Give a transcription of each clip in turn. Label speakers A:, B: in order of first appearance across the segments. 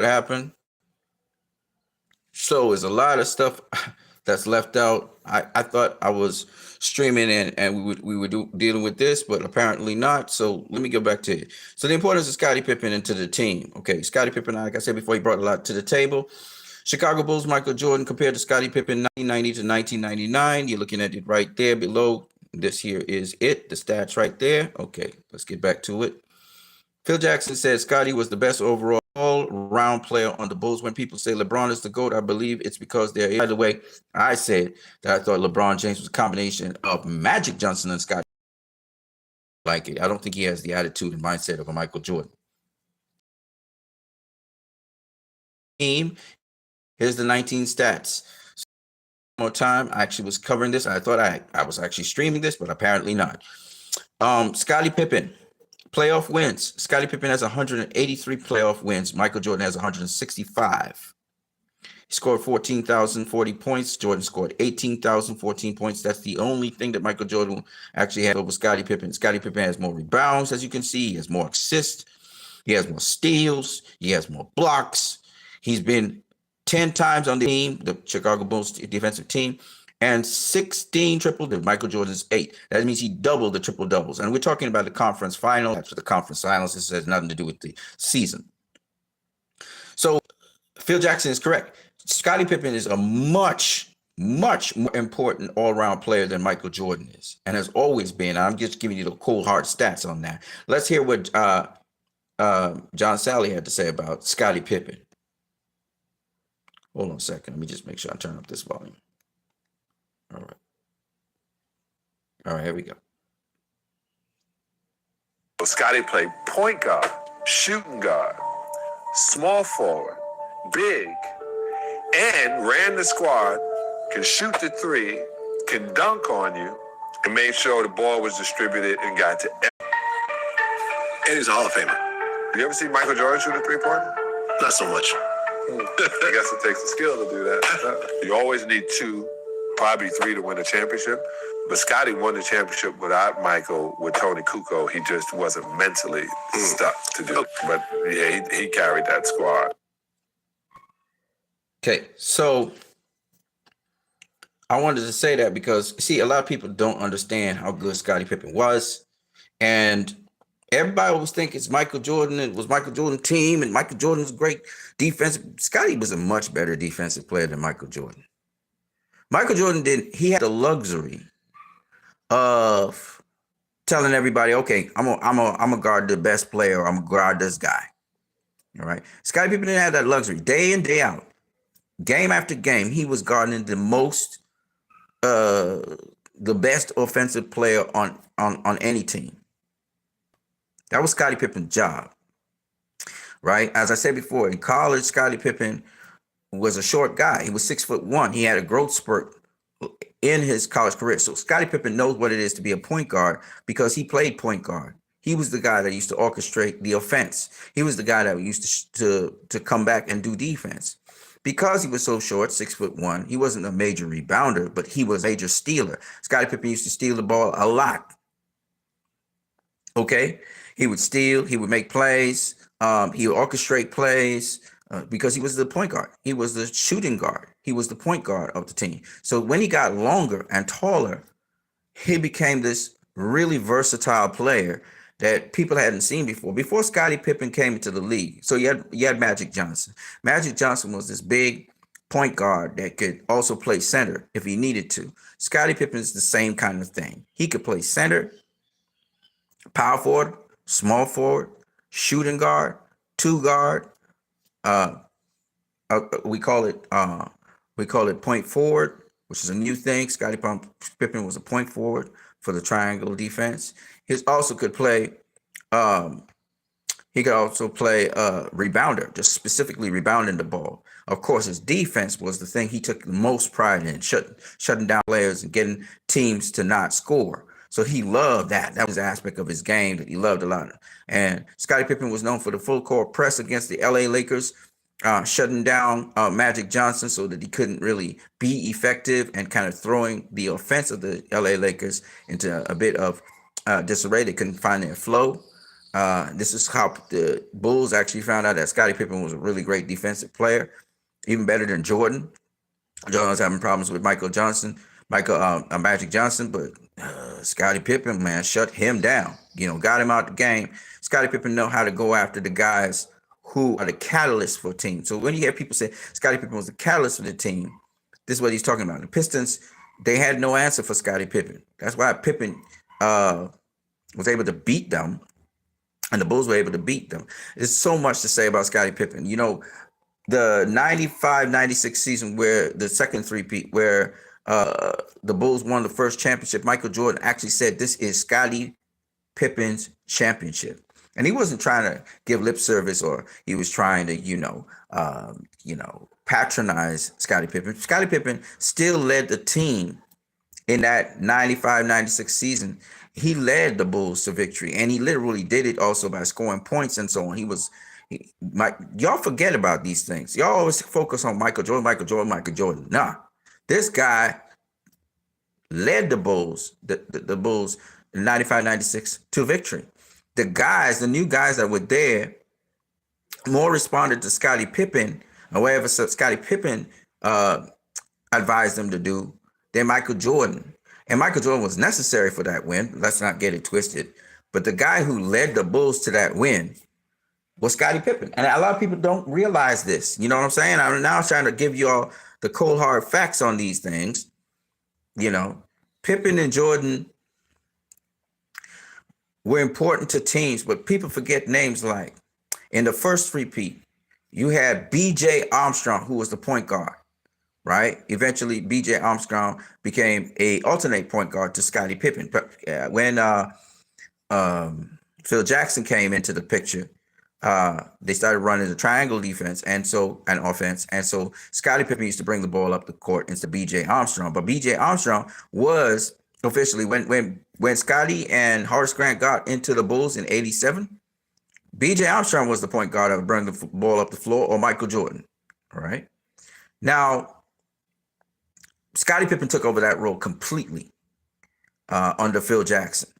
A: happened. So there's a lot of stuff that's left out. I thought I was streaming and we were dealing with this, but apparently not. So let me go back to it. So the importance of Scottie Pippen into the team. Okay, Scottie Pippen, like I said before, he brought a lot to the table. Chicago Bulls, Michael Jordan compared to Scottie Pippen 1990 to 1999. You're looking at it right there below. This here is it, the stats right there. Okay, let's get back to it. Phil Jackson said Scottie was the best overall all-round player on the Bulls. When people say LeBron is the GOAT, I believe it's because they're. By the way, I said that I thought LeBron James was a combination of Magic Johnson and Scottie. Like it. I don't think he has the attitude and mindset of a Michael Jordan. Team. Here's the 19 stats. One more time. I actually was covering this. I thought I was actually streaming this, but apparently not. Scottie Pippen. Playoff wins. Scottie Pippen has 183 playoff wins. Michael Jordan has 165. He scored 14,040 points. Jordan scored 18,014 points. That's the only thing that Michael Jordan actually had over Scottie Pippen. Scottie Pippen has more rebounds, as you can see. He has more assists. He has more steals. He has more blocks. He's been 10 times on the team, the Chicago Bulls defensive team, and 16 triple-doubles. Michael Jordan's 8. That means he doubled the triple-doubles. And we're talking about the conference final. After the conference finals, this has nothing to do with the season. So Phil Jackson is correct. Scottie Pippen is a much more important all-around player than Michael Jordan is, and has always been. I'm just giving you the cold hard stats on that. Let's hear what John Sally had to say about Scottie Pippen. Hold on a second. Let me just make sure I turn up this volume. All right, here we go.
B: Scottie played point guard, shooting guard, small forward, big, and ran the squad, can shoot the three, can dunk on you, and made sure the ball was distributed and got to everyone. And he's a Hall of Famer. You ever see Michael Jordan shoot a three-pointer? Not so much. I guess it takes a skill to do that. You always need 2, probably 3 to win a championship. But Scottie won the championship without Michael, with Tony Kukoc. He just wasn't mentally stuck to do it. But yeah, he carried that squad.
A: Okay, so I wanted to say that because, see, a lot of people don't understand how good Scottie Pippen was. And everybody always think it's Michael Jordan. It was Michael Jordan's team, and Michael Jordan was great defensive. Scottie was a much better defensive player than Michael Jordan. Michael Jordan he had the luxury of telling everybody, okay, I'm gonna guard the best player, or I'm gonna guard this guy. All right. Scottie Pippen didn't have that luxury. Day in, day out, game after game, he was guarding the best offensive player on any team. That was Scottie Pippen's job. Right? As I said before, in college, Scottie Pippen was a short guy. He was 6'1". He had a growth spurt in his college career. So Scottie Pippen knows what it is to be a point guard because he played point guard. He was the guy that used to orchestrate the offense. He was the guy that used to come back and do defense. Because he was so short, 6'1", he wasn't a major rebounder, but he was a major stealer. Scottie Pippen used to steal the ball a lot. Okay? He would steal. He would make plays. He would orchestrate plays because he was the point guard. He was the shooting guard. He was the point guard of the team. So when he got longer and taller, he became this really versatile player that people hadn't seen before. Before Scottie Pippen came into the league, so you had Magic Johnson. Magic Johnson was this big point guard that could also play center if he needed to. Scottie Pippen is the same kind of thing. He could play center, power forward, small forward, shooting guard, 2 guard. We call it point forward, which is a new thing. Scottie Pippen was a point forward for the triangle defense. He also could play. He could also play rebounder, just specifically rebounding the ball. Of course, his defense was the thing he took the most pride in, shutting down players and getting teams to not score. So he loved that. That was an aspect of his game that he loved a lot. And Scottie Pippen was known for the full court press against the L.A. Lakers, shutting down Magic Johnson so that he couldn't really be effective and kind of throwing the offense of the L.A. Lakers into a bit of disarray. They couldn't find their flow. This is how the Bulls actually found out that Scottie Pippen was a really great defensive player, even better than Jordan. Jordan was having problems with Magic Johnson, but Scottie Pippen, man, shut him down. Got him out the game. Scottie Pippen know how to go after the guys who are the catalyst for a team. So when you hear people say Scottie Pippen was the catalyst for the team, this is what he's talking about. The Pistons, they had no answer for Scottie Pippen. That's why Pippen was able to beat them, and the Bulls were able to beat them. There's so much to say about Scottie Pippen. The 95-96 season, where the second three-peat, where the Bulls won the first championship, Michael Jordan actually said, "This is Scottie Pippen's championship." And he wasn't trying to give lip service, or he was trying to, patronize Scottie Pippen. Scottie Pippen still led the team in that 95-96 season. He led the Bulls to victory, and he literally did it also by scoring points and so on. Y'all forget about these things. Y'all always focus on Michael Jordan. Nah, this guy led the Bulls, the Bulls in 95-96 to victory. The new guys that were there, more responded to Scottie Pippen or whatever Scottie Pippen advised them to do than Michael Jordan. And Michael Jordan was necessary for that win. Let's not get it twisted. But the guy who led the Bulls to that win was Scottie Pippen. And a lot of people don't realize this. You know what I'm saying? I'm now trying to give you all the cold hard facts on these things. Pippen and Jordan were important to teams, but people forget names like, in the first three-peat, you had B.J. Armstrong, who was the point guard, right? Eventually, B.J. Armstrong became a alternate point guard to Scottie Pippen. But when Phil Jackson came into the picture, they started running the triangle defense and offense. And so Scottie Pippen used to bring the ball up the court into B.J. Armstrong. But B.J. Armstrong was officially, when Scottie and Horace Grant got into the Bulls in 87, B.J. Armstrong was the point guard that would bring the ball up the floor, or Michael Jordan. All right. Now, Scottie Pippen took over that role completely under Phil Jackson.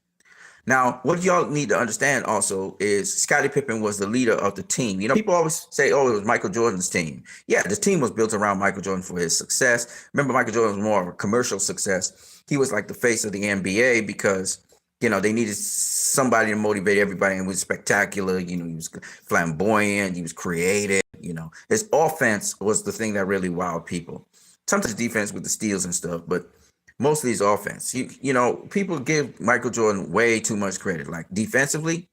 A: Now, what y'all need to understand also is Scottie Pippen was the leader of the team. People always say, "Oh, it was Michael Jordan's team." Yeah, this team was built around Michael Jordan for his success. Remember, Michael Jordan was more of a commercial success. He was like the face of the NBA because, they needed somebody to motivate everybody, and was spectacular. He was flamboyant. He was creative. His offense was the thing that really wowed people. Sometimes defense with the steals and stuff, but mostly his offense. People give Michael Jordan way too much credit. Like defensively,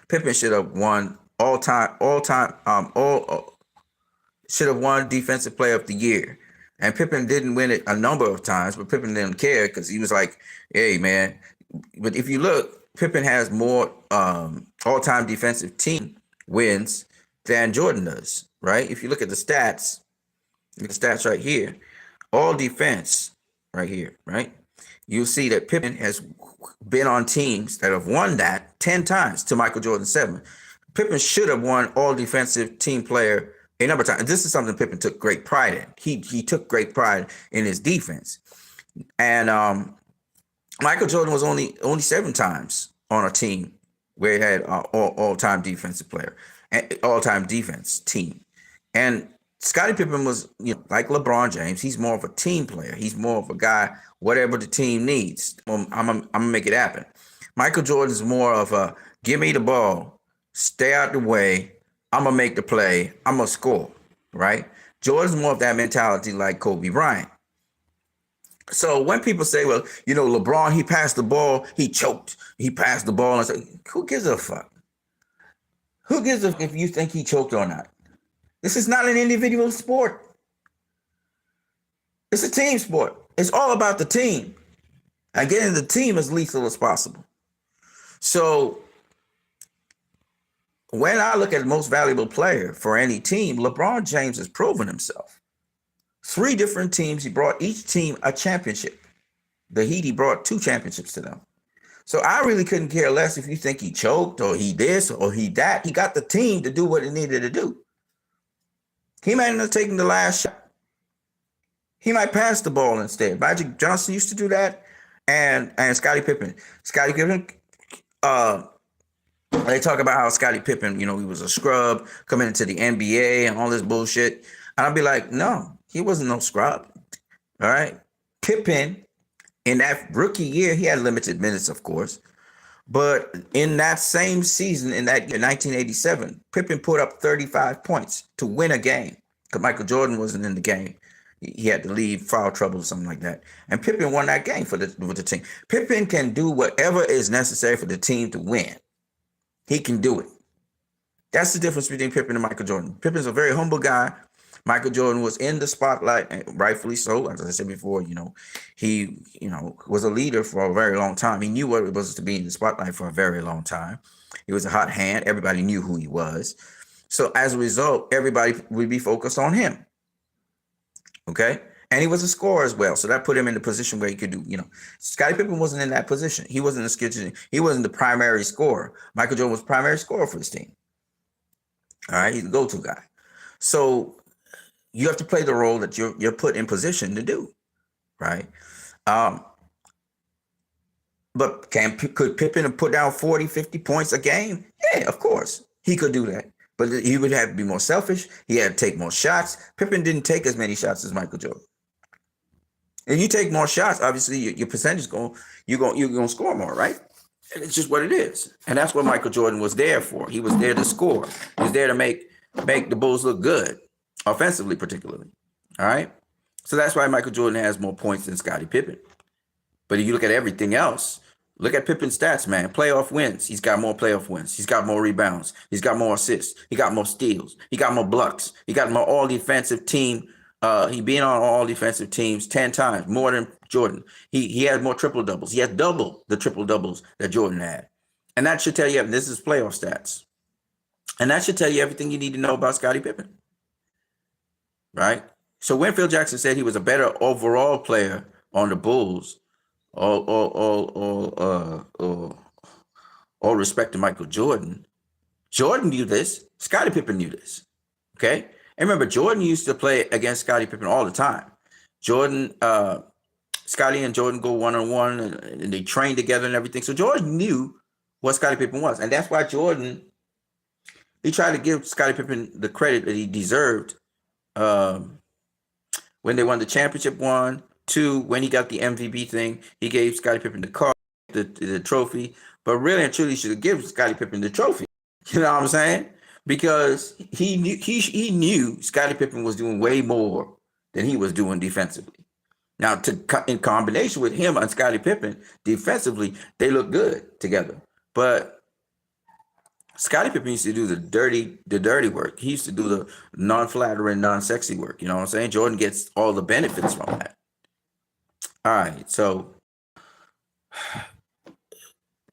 A: Pippen should have won should have won Defensive Player of the Year. And Pippen didn't win it a number of times, but Pippen didn't care because he was like, "Hey, man." But if you look, Pippen has more all-time defensive team wins than Jordan does, right? If you look at the stats right here, all defense right here, right? You'll see that Pippen has been on teams that have won that 10 times to Michael Jordan 7. Pippen should have won all defensive team player a number of times. This is something Pippen took great pride in. He took great pride in his defense. And Michael Jordan was only 7 times on a team where he had all-time defensive player and all-time defense team. And Scottie Pippen was, like LeBron James, he's more of a team player. He's more of a guy, whatever the team needs, I'm gonna make it happen. Michael Jordan's more of a, give me the ball, stay out the way, I'm gonna make the play, I'm gonna score, right? Jordan's more of that mentality like Kobe Bryant. So when people say, well, LeBron, he passed the ball, he choked, he passed the ball, and say, who gives a fuck? Who gives a fuck if you think he choked or not? This is not an individual sport. It's a team sport. It's all about the team. And getting the team as lethal as possible. So when I look at the most valuable player for any team, LeBron James has proven himself. 3 different teams, he brought each team a championship. The Heat, he brought 2 championships to them. So I really couldn't care less if you think he choked or he this or he that. He got the team to do what it needed to do. He might end up taking the last shot. He might pass the ball instead. Magic Johnson used to do that, and Scottie Pippen. Scottie Pippen They talk about how Scottie Pippen, he was a scrub coming into the NBA and all this bullshit. And I'd be like, no, he wasn't no scrub. All right. Pippen, in that rookie year, he had limited minutes, of course. But in that same season, in that year, 1987, Pippen put up 35 points to win a game because Michael Jordan wasn't in the game. He had to leave, foul trouble or something like that. And Pippen won that game with the team. Pippen can do whatever is necessary for the team to win. He can do it. That's the difference between Pippen and Michael Jordan. Pippen's a very humble guy. Michael Jordan was in the spotlight, and rightfully so. As I said before, he, was a leader for a very long time. He knew what it was to be in the spotlight for a very long time. He was a hot hand. Everybody knew who he was. So as a result, everybody would be focused on him. Okay? And he was a scorer as well. So that put him in the position where he could do, Scottie Pippen wasn't in that position. He wasn't the skitchen. He wasn't the primary scorer. Michael Jordan was the primary scorer for his team. All right? He's the go-to guy. So you have to play the role that you're put in position to do, right? But could Pippen have put down 40, 50 points a game? Yeah, of course. He could do that. But he would have to be more selfish. He had to take more shots. Pippen didn't take as many shots as Michael Jordan. If you take more shots, obviously your percentage you're gonna score more, right? And it's just what it is. And that's what Michael Jordan was there for. He was there to score. He was there to make the Bulls look good, offensively particularly. All right. So that's why Michael Jordan has more points than Scottie Pippen. But if you look at everything else, look at Pippen's stats, man. Playoff wins. He's got more playoff wins. He's got more rebounds. He's got more assists. He got more steals. He got more blocks. He got more all defensive team. He been on all defensive teams 10 times, more than Jordan. He had more triple doubles. He had double the triple doubles that Jordan had. And that should tell you, this is playoff stats. And that should tell you everything you need to know about Scottie Pippen. Right? So when Phil Jackson said he was a better overall player on the Bulls, all respect to Michael Jordan, Jordan knew this. Scottie Pippen knew this. Okay? And remember, Jordan used to play against Scottie Pippen all the time. Scottie and Jordan go one-on-one, and they train together and everything. So Jordan knew what Scottie Pippen was. And that's why Jordan, he tried to give Scottie Pippen the credit that he deserved when they won the championship. 1, 2, when he got the MVP thing, he gave Scottie Pippen the card, the trophy. But really and truly, should have given Scottie Pippen the trophy. You know what I'm saying? Because he knew Scottie Pippen was doing way more than he was doing defensively. Now, in combination with him and Scottie Pippen, defensively, they look good together. But Scottie Pippen used to do the dirty work. He used to do the non-flattering, non-sexy work. You know what I'm saying? Jordan gets all the benefits from that. All right, so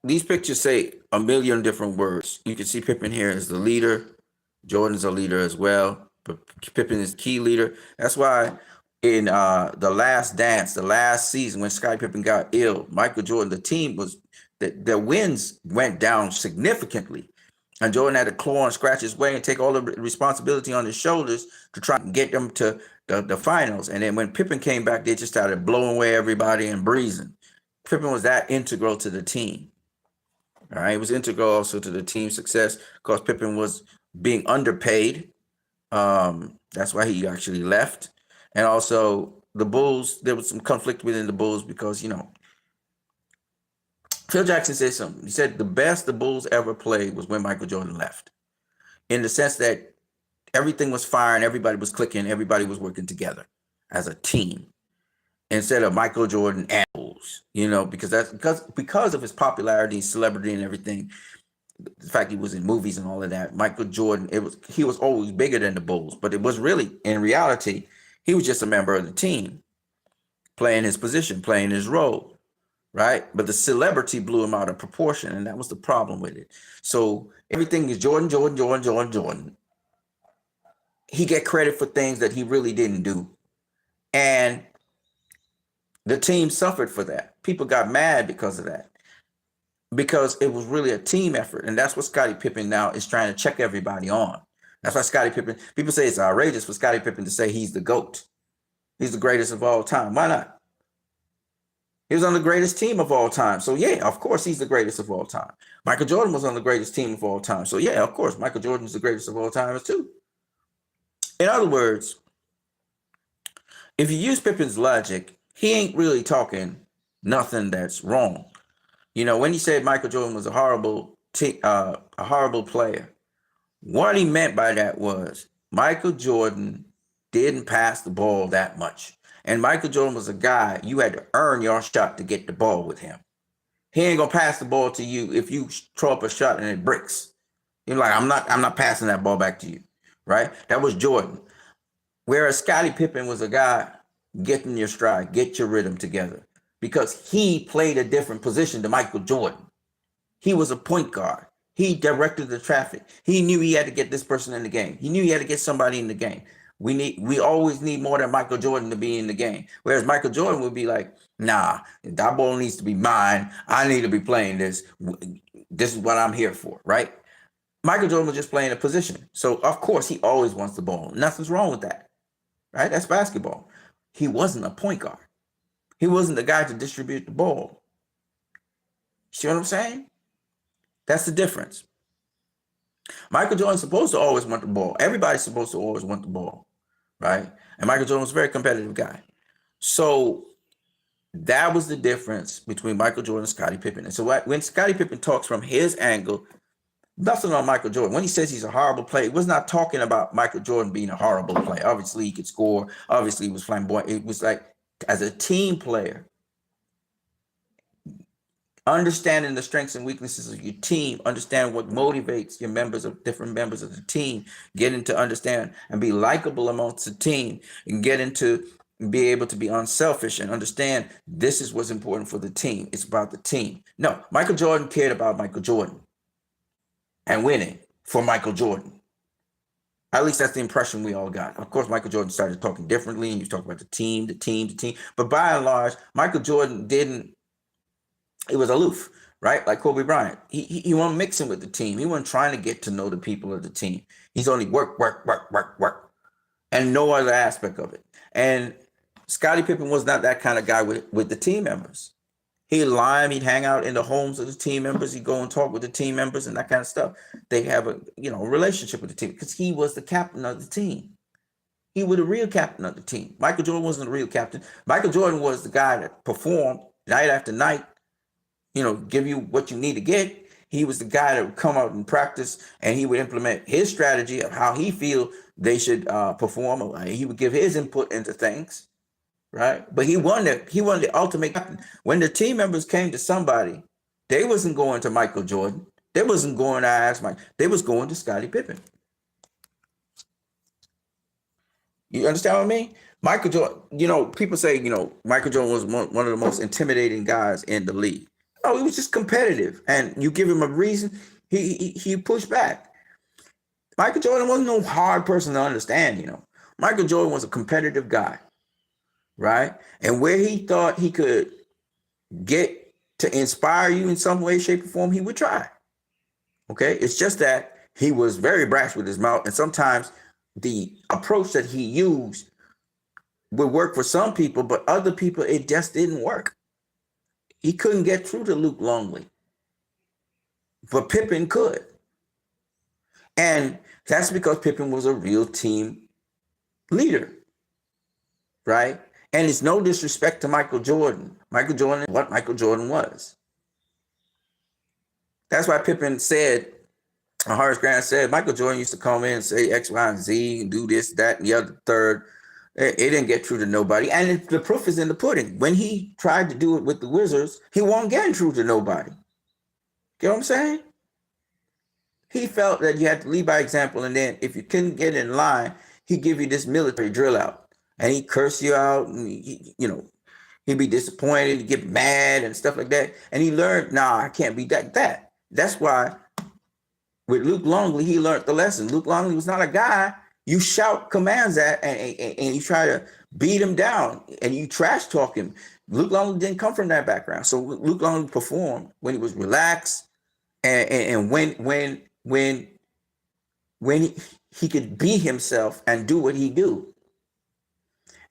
A: these pictures say a million different words. You can see Pippen here as the leader. Jordan's a leader as well, but Pippen is key leader. That's why in the Last Dance, the last season when Scottie Pippen got ill, Michael Jordan, the team the wins went down significantly. And Jordan had to claw and scratch his way and take all the responsibility on his shoulders to try and get them to the finals. And then when Pippen came back, they just started blowing away everybody and breezing. Pippen was that integral to the team. All right, it was integral also to the team's success because Pippen was being underpaid. That's why he actually left. And also the Bulls, there was some conflict within the Bulls because, Phil Jackson said something. He said the best the Bulls ever played was when Michael Jordan left, in the sense that everything was firing, everybody was clicking, everybody was working together as a team instead of Michael Jordan and Bulls, because of his popularity, celebrity, and everything. The fact he was in movies and all of that, Michael Jordan, he was always bigger than the Bulls, but it was really, in reality, he was just a member of the team, playing his position, playing his role. Right? But the celebrity blew him out of proportion, and that was the problem with it. So everything is Jordan, Jordan, Jordan, Jordan, Jordan. He get credit for things that he really didn't do. And the team suffered for that. People got mad because of that. Because it was really a team effort. And that's what Scottie Pippen now is trying to check everybody on. That's why Scottie Pippen, people say it's outrageous for Scottie Pippen to say he's the GOAT. He's the greatest of all time. Why not? He was on the greatest team of all time. So yeah, of course he's the greatest of all time. Michael Jordan was on the greatest team of all time. So yeah, of course Michael Jordan is the greatest of all time too. In other words, if you use Pippen's logic, he ain't really talking nothing that's wrong. You know, when he said Michael Jordan was a horrible player, what he meant by that was Michael Jordan didn't pass the ball that much. And Michael Jordan was a guy you had to earn your shot to get the ball with him. He ain't gonna pass the ball to you if you throw up a shot and it breaks. You're like, I'm not passing that ball back to you. Right? That was Jordan. Whereas Scottie Pippen was a guy getting your stride, get your rhythm together. Because he played a different position to Michael Jordan. He was a point guard. He directed the traffic. He knew he had to get this person in the game. He knew he had to get somebody in the game. We always need more than Michael Jordan to be in the game. Whereas Michael Jordan would be like, nah, that ball needs to be mine. I need to be playing this. This is what I'm here for, right? Michael Jordan was just playing a position. So of course he always wants the ball. Nothing's wrong with that. Right? That's basketball. He wasn't a point guard. He wasn't the guy to distribute the ball. See what I'm saying? That's the difference. Michael Jordan's supposed to always want the ball. Everybody's supposed to always want the ball, right? And Michael Jordan was a very competitive guy. So that was the difference between Michael Jordan and Scottie Pippen. And so when Scottie Pippen talks from his angle, nothing on Michael Jordan. When he says he's a horrible player, he was not talking about Michael Jordan being a horrible player. Obviously, he could score. Obviously, he was flamboyant. It was like, as a team player, understanding the strengths and weaknesses of your team, understand what motivates your different members of the team, getting to understand and be likable amongst the team, and getting to be able to be unselfish and understand this is what's important for the team. It's about the team. No, Michael Jordan cared about Michael Jordan and winning for Michael Jordan. At least that's the impression we all got. Of course, Michael Jordan started talking differently, and you talk about the team. But by and large, Michael Jordan it was aloof, right? Like Kobe Bryant. He wasn't mixing with the team. He wasn't trying to get to know the people of the team. He's only work, and no other aspect of it. And Scottie Pippen was not that kind of guy with the team members. He'd lie, he'd hang out in the homes of the team members. He'd go and talk with the team members and that kind of stuff. They have a relationship with the team because he was the captain of the team. He was the real captain of the team. Michael Jordan wasn't the real captain. Michael Jordan was the guy that performed night after night, give you what you need to get. He was the guy that would come out and practice, and he would implement his strategy of how he feel they should perform. He would give his input into things, right? But he won the ultimate captain. When the team members came to somebody, they wasn't going to Michael Jordan. They wasn't going to ask Mike. They was going to Scottie Pippen. You understand what I mean? Michael Jordan, people say, Michael Jordan was one of the most intimidating guys in the league. Oh, he was just competitive, and you give him a reason, he pushed back. Michael Jordan wasn't no hard person to understand. Michael Jordan was a competitive guy, right? And where he thought he could get to inspire you in some way, shape, or form, he would try. Okay, it's just that he was very brash with his mouth, and sometimes the approach that he used would work for some people, but other people it just didn't work. He couldn't get through to Luke Longley, but Pippen could. And that's because Pippen was a real team leader, right? And it's no disrespect to Michael Jordan. Michael Jordan is what Michael Jordan was. That's why Pippen said, Horace Grant said, Michael Jordan used to come in and say X, Y, and Z, and do this, that, and the other, third. It didn't get through to nobody. And the proof is in the pudding. When he tried to do it with the Wizards, he wasn't getting through to nobody. Get what I'm saying? He felt that you had to lead by example, and then if you couldn't get in line, he'd give you this military drill out, and he'd curse you out, and he'd be disappointed, he'd get mad and stuff like that. And he learned, I can't be that. That's why with Luke Longley, he learned the lesson. Luke Longley was not a guy you shout commands at and you try to beat him down and you trash talk him. Luke Longley didn't come from that background. So Luke Longley performed when he was relaxed and when he could be himself and do what he do.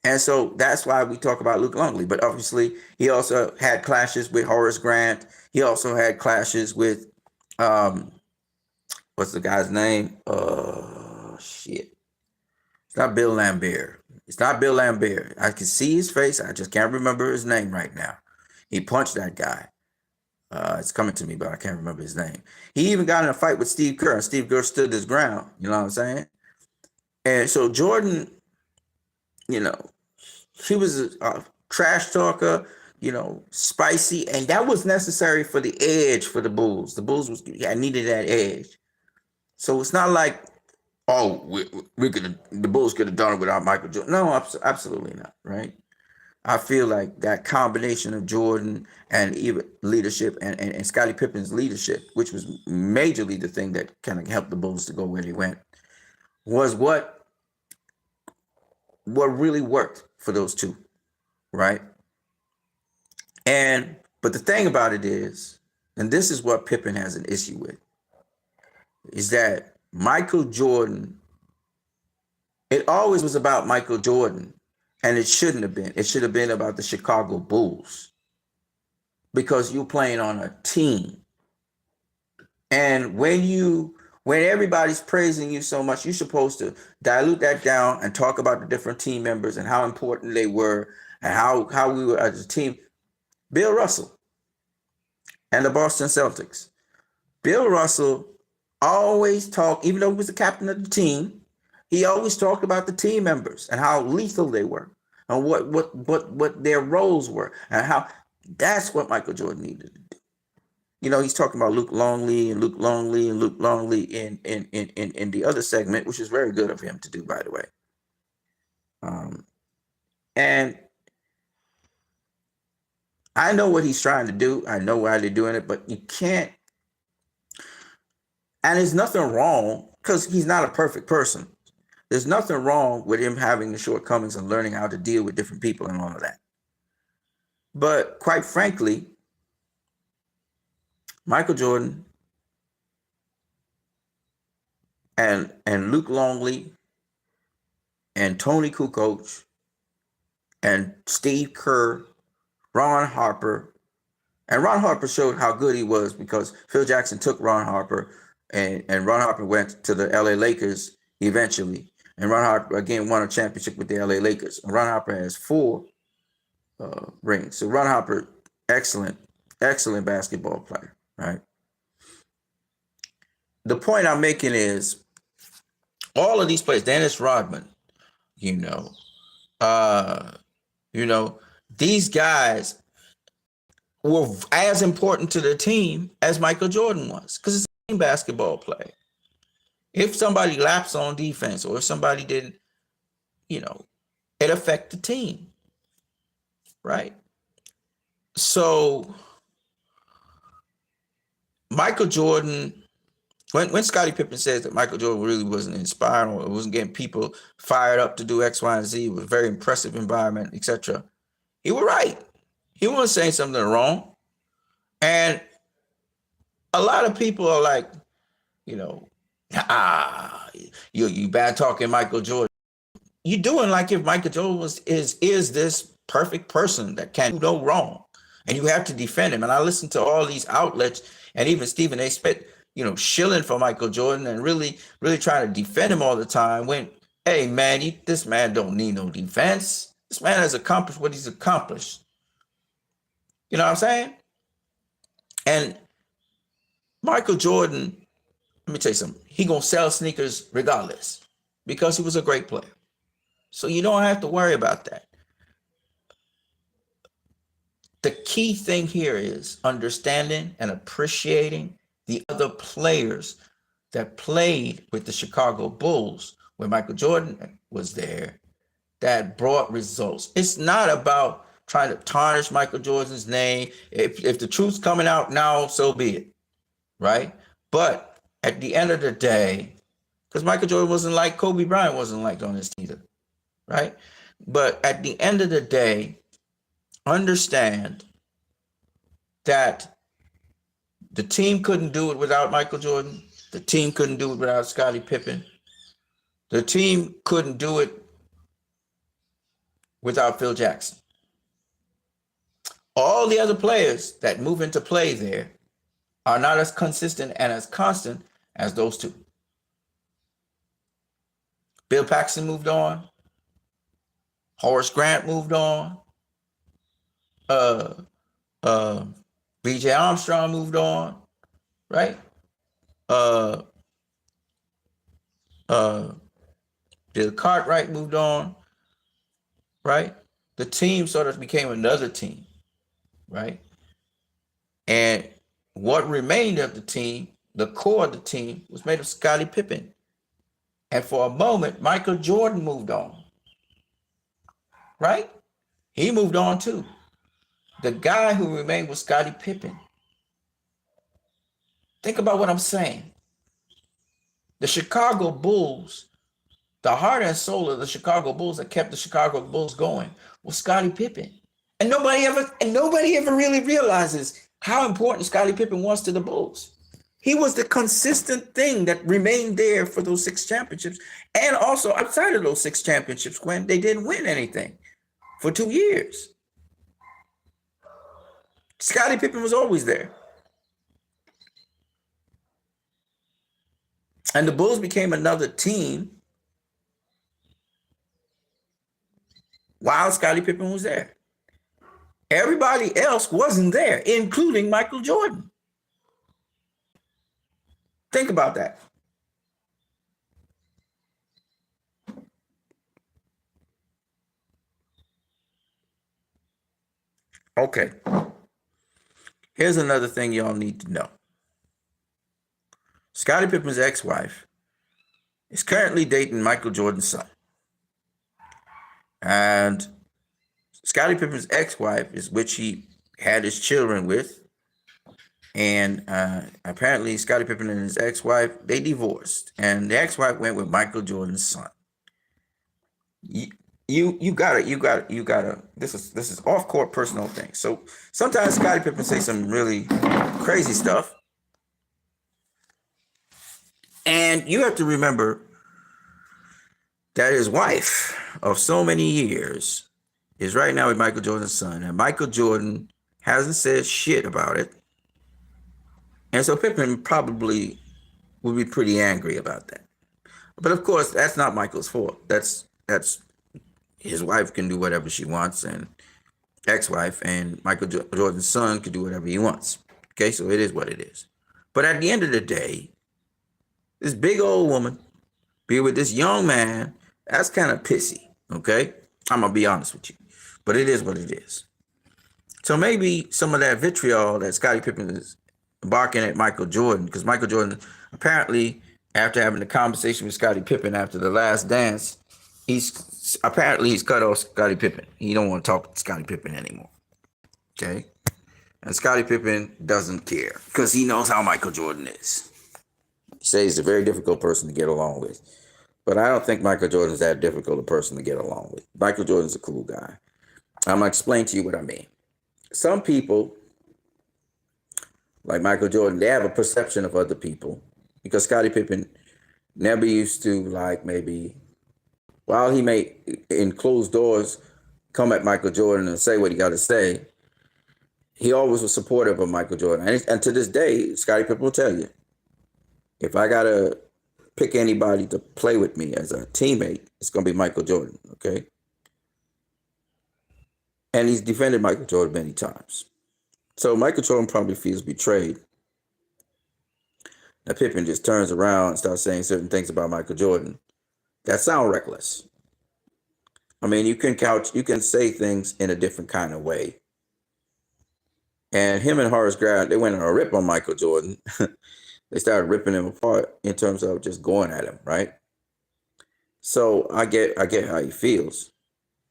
A: And so that's why we talk about Luke Longley. But obviously, he also had clashes with Horace Grant. He also had clashes with, what's the guy's name? Shit. It's not Bill Lambert. It's not Bill Lambert. I can see his face. I just can't remember his name right now. He punched that guy. It's coming to me, but I can't remember his name. He even got in a fight with Steve Kerr. Steve Kerr stood his ground. You know what I'm saying? And so Jordan, you know, he was a trash talker, spicy, and that was necessary for the edge for the Bulls. The Bulls needed that edge. So it's not like, oh, the Bulls could have done it without Michael Jordan. No, absolutely not. Right? I feel like that combination of Jordan and even leadership and Scottie Pippen's leadership, which was majorly the thing that kind of helped the Bulls to go where they went, was what really worked for those two, right? But the thing about it is, and this is what Pippen has an issue with, is that Michael Jordan, it always was about Michael Jordan, and it shouldn't have been. It should have been about the Chicago Bulls, because you're playing on a team. And when everybody's praising you so much, you're supposed to dilute that down and talk about the different team members and how important they were and how we were as a team. Bill Russell and the Boston Celtics. Bill Russell always talked, even though he was the captain of the team, he always talked about the team members and how lethal they were and what their roles were and how that's what Michael Jordan needed to do. He's talking about Luke Longley in the other segment, which is very good of him to do, by the way. And I know what he's trying to do. I know why they're doing it, but you can't. And there's nothing wrong, because he's not a perfect person. There's nothing wrong with him having the shortcomings and learning how to deal with different people and all of that. But quite frankly, Michael Jordan and Luke Longley and Tony Kukoc and Steve Kerr, Ron Harper, and Ron Harper showed how good he was because Phil Jackson took Ron Harper, and Ron Harper went to the LA Lakers eventually. And Ron Harper again won a championship with the LA Lakers. And Ron Harper has 4 rings. So Ron Harper, excellent basketball player, right? The point I'm making is all of these players, Dennis Rodman, these guys were as important to the team as Michael Jordan was, because it's a team basketball play. If somebody laps on defense or if somebody didn't, it affect the team, right? So Michael Jordan, when Scottie Pippen says that Michael Jordan really wasn't inspired or wasn't getting people fired up to do X, Y, and Z, it was a very impressive environment, etc., he was right. He wasn't saying something wrong. And a lot of people are like, you bad talking Michael Jordan. You're doing like if Michael Jordan is this perfect person that can do no wrong, and you have to defend him. And I listen to all these outlets, and even Stephen A. Smith, shilling for Michael Jordan and really trying to defend him all the time. When, hey man, this man don't need no defense. This man has accomplished what he's accomplished. You know what I'm saying? And Michael Jordan, let me tell you something. He gonna sell sneakers regardless because he was a great player. So you don't have to worry about that. The key thing here is understanding and appreciating the other players that played with the Chicago Bulls when Michael Jordan was there that brought results. It's not about trying to tarnish Michael Jordan's name. If the truth's coming out now, so be it, right? But at the end of the day, because Michael Jordan wasn't like Kobe Bryant wasn't like on his team either, right? But at the end of the day, understand that the team couldn't do it without Michael Jordan. The team couldn't do it without Scottie Pippen. The team couldn't do it without Phil Jackson. All the other players that move into play there are not as consistent and as constant as those two. Bill Paxton moved on. Horace Grant moved on. Uh, uh, B.J. Armstrong moved on, right? Uh, uh, Bill Cartwright moved on, right? The team sort of became another team, right? And what remained of the team, the core of the team, was made of Scottie Pippen. And for a moment, Michael Jordan moved on, right? He moved on too. The guy who remained was Scottie Pippen. Think about what I'm saying. The Chicago Bulls, the heart and soul of the Chicago Bulls that kept the Chicago Bulls going was Scottie Pippen. And nobody ever really realizes how important Scottie Pippen was to the Bulls. He was the consistent thing that remained there for those 6 championships, and also outside of those 6 championships when they didn't win anything for 2 years. Scottie Pippen was always there. And the Bulls became another team while Scottie Pippen was there. Everybody else wasn't there, including Michael Jordan. Think about that. Okay. Here's another thing y'all need to know. Scottie Pippen's ex-wife is currently dating Michael Jordan's son. And Scottie Pippen's ex-wife is which he had his children with. And apparently Scottie Pippen and his ex-wife, they divorced. And the ex-wife went with Michael Jordan's son. You gotta. This is off-court personal thing. So sometimes Scottie Pippen say some really crazy stuff. And you have to remember that his wife of so many years is right now with Michael Jordan's son. And Michael Jordan hasn't said shit about it. And so Pippen probably would be pretty angry about that. But of course, that's not Michael's fault. That's his wife can do whatever she wants, and ex-wife, and Michael Jordan's son can do whatever he wants. Okay, so it is what it is. But at the end of the day, this big old woman be with this young man, that's kind of pissy. Okay, I'm gonna be honest with you, but it is what it is. So maybe some of that vitriol that Scottie Pippen is barking at Michael Jordan, because Michael Jordan apparently, after having a conversation with Scottie Pippen after the last dance, he's cut off Scottie Pippen. He don't want to talk to Scottie Pippen anymore. Okay? And Scottie Pippen doesn't care because he knows how Michael Jordan is. He says he's a very difficult person to get along with. But I don't think Michael Jordan's that difficult a person to get along with. Michael Jordan's a cool guy. I'm going to explain to you what I mean. Some people, like Michael Jordan, they have a perception of other people because Scottie Pippen never used to, like, maybe, while he may in closed doors come at Michael Jordan and say what he got to say, he always was supportive of Michael Jordan. And to this day, Scottie Pippen will tell you, if I got to pick anybody to play with me as a teammate, it's going to be Michael Jordan, okay? And he's defended Michael Jordan many times. So Michael Jordan probably feels betrayed. Now Pippen just turns around and starts saying certain things about Michael Jordan that sound reckless. I mean, you can say things in a different kind of way. And him and Horace Grant, they went on a rip on Michael Jordan. They started ripping him apart in terms of just going at him, right? So I get how he feels.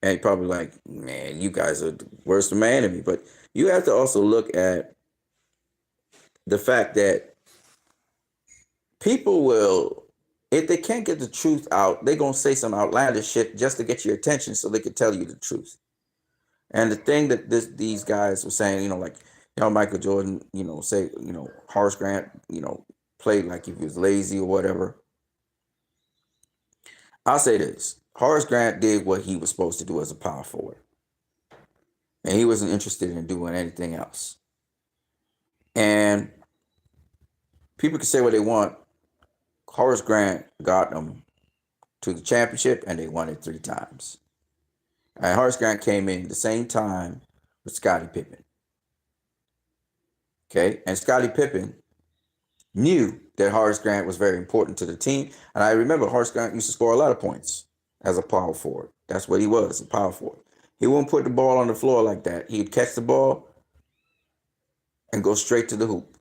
A: And probably like, man, you guys are the worst man in me. But you have to also look at the fact that people will, if they can't get the truth out, they're going to say some outlandish shit just to get your attention so they can tell you the truth. And the thing that these guys were saying, like, Michael Jordan, say, Horace Grant, played like if he was lazy or whatever. I'll say this. Horace Grant did what he was supposed to do as a power forward. And he wasn't interested in doing anything else. And people can say what they want. Horace Grant got them to the championship, and they won it 3 times. And Horace Grant came in the same time with Scottie Pippen. Okay, and Scottie Pippen knew that Horace Grant was very important to the team. And I remember Horace Grant used to score a lot of points as a power forward. That's what he was, a power forward. He wouldn't put the ball on the floor like that. He'd catch the ball and go straight to the hoop,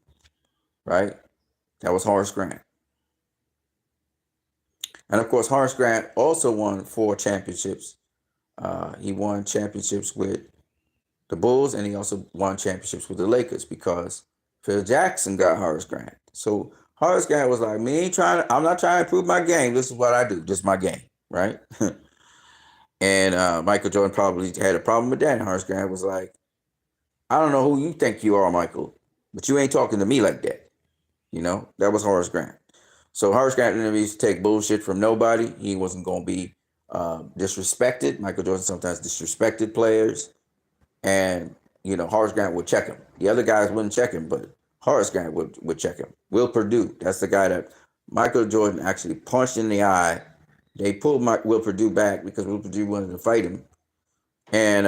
A: right? That was Horace Grant. And of course, Horace Grant also won 4 championships. He won championships with the Bulls, and he also won championships with the Lakers because Phil Jackson got Horace Grant. So Horace Grant was like, I'm not trying to improve my game. This is what I do. This is my game, right? And Michael Jordan probably had a problem with that. And Horace Grant was like, I don't know who you think you are, Michael, but you ain't talking to me like that. You know, that was Horace Grant. So Horace Grant didn't used to take bullshit from nobody. He wasn't going to be disrespected. Michael Jordan sometimes disrespected players. And, you know, Horace Grant would check him. The other guys wouldn't check him, but Horace Grant would check him. Will Perdue, that's the guy that Michael Jordan actually punched in the eye. They pulled Will Perdue back because Will Perdue wanted to fight him. And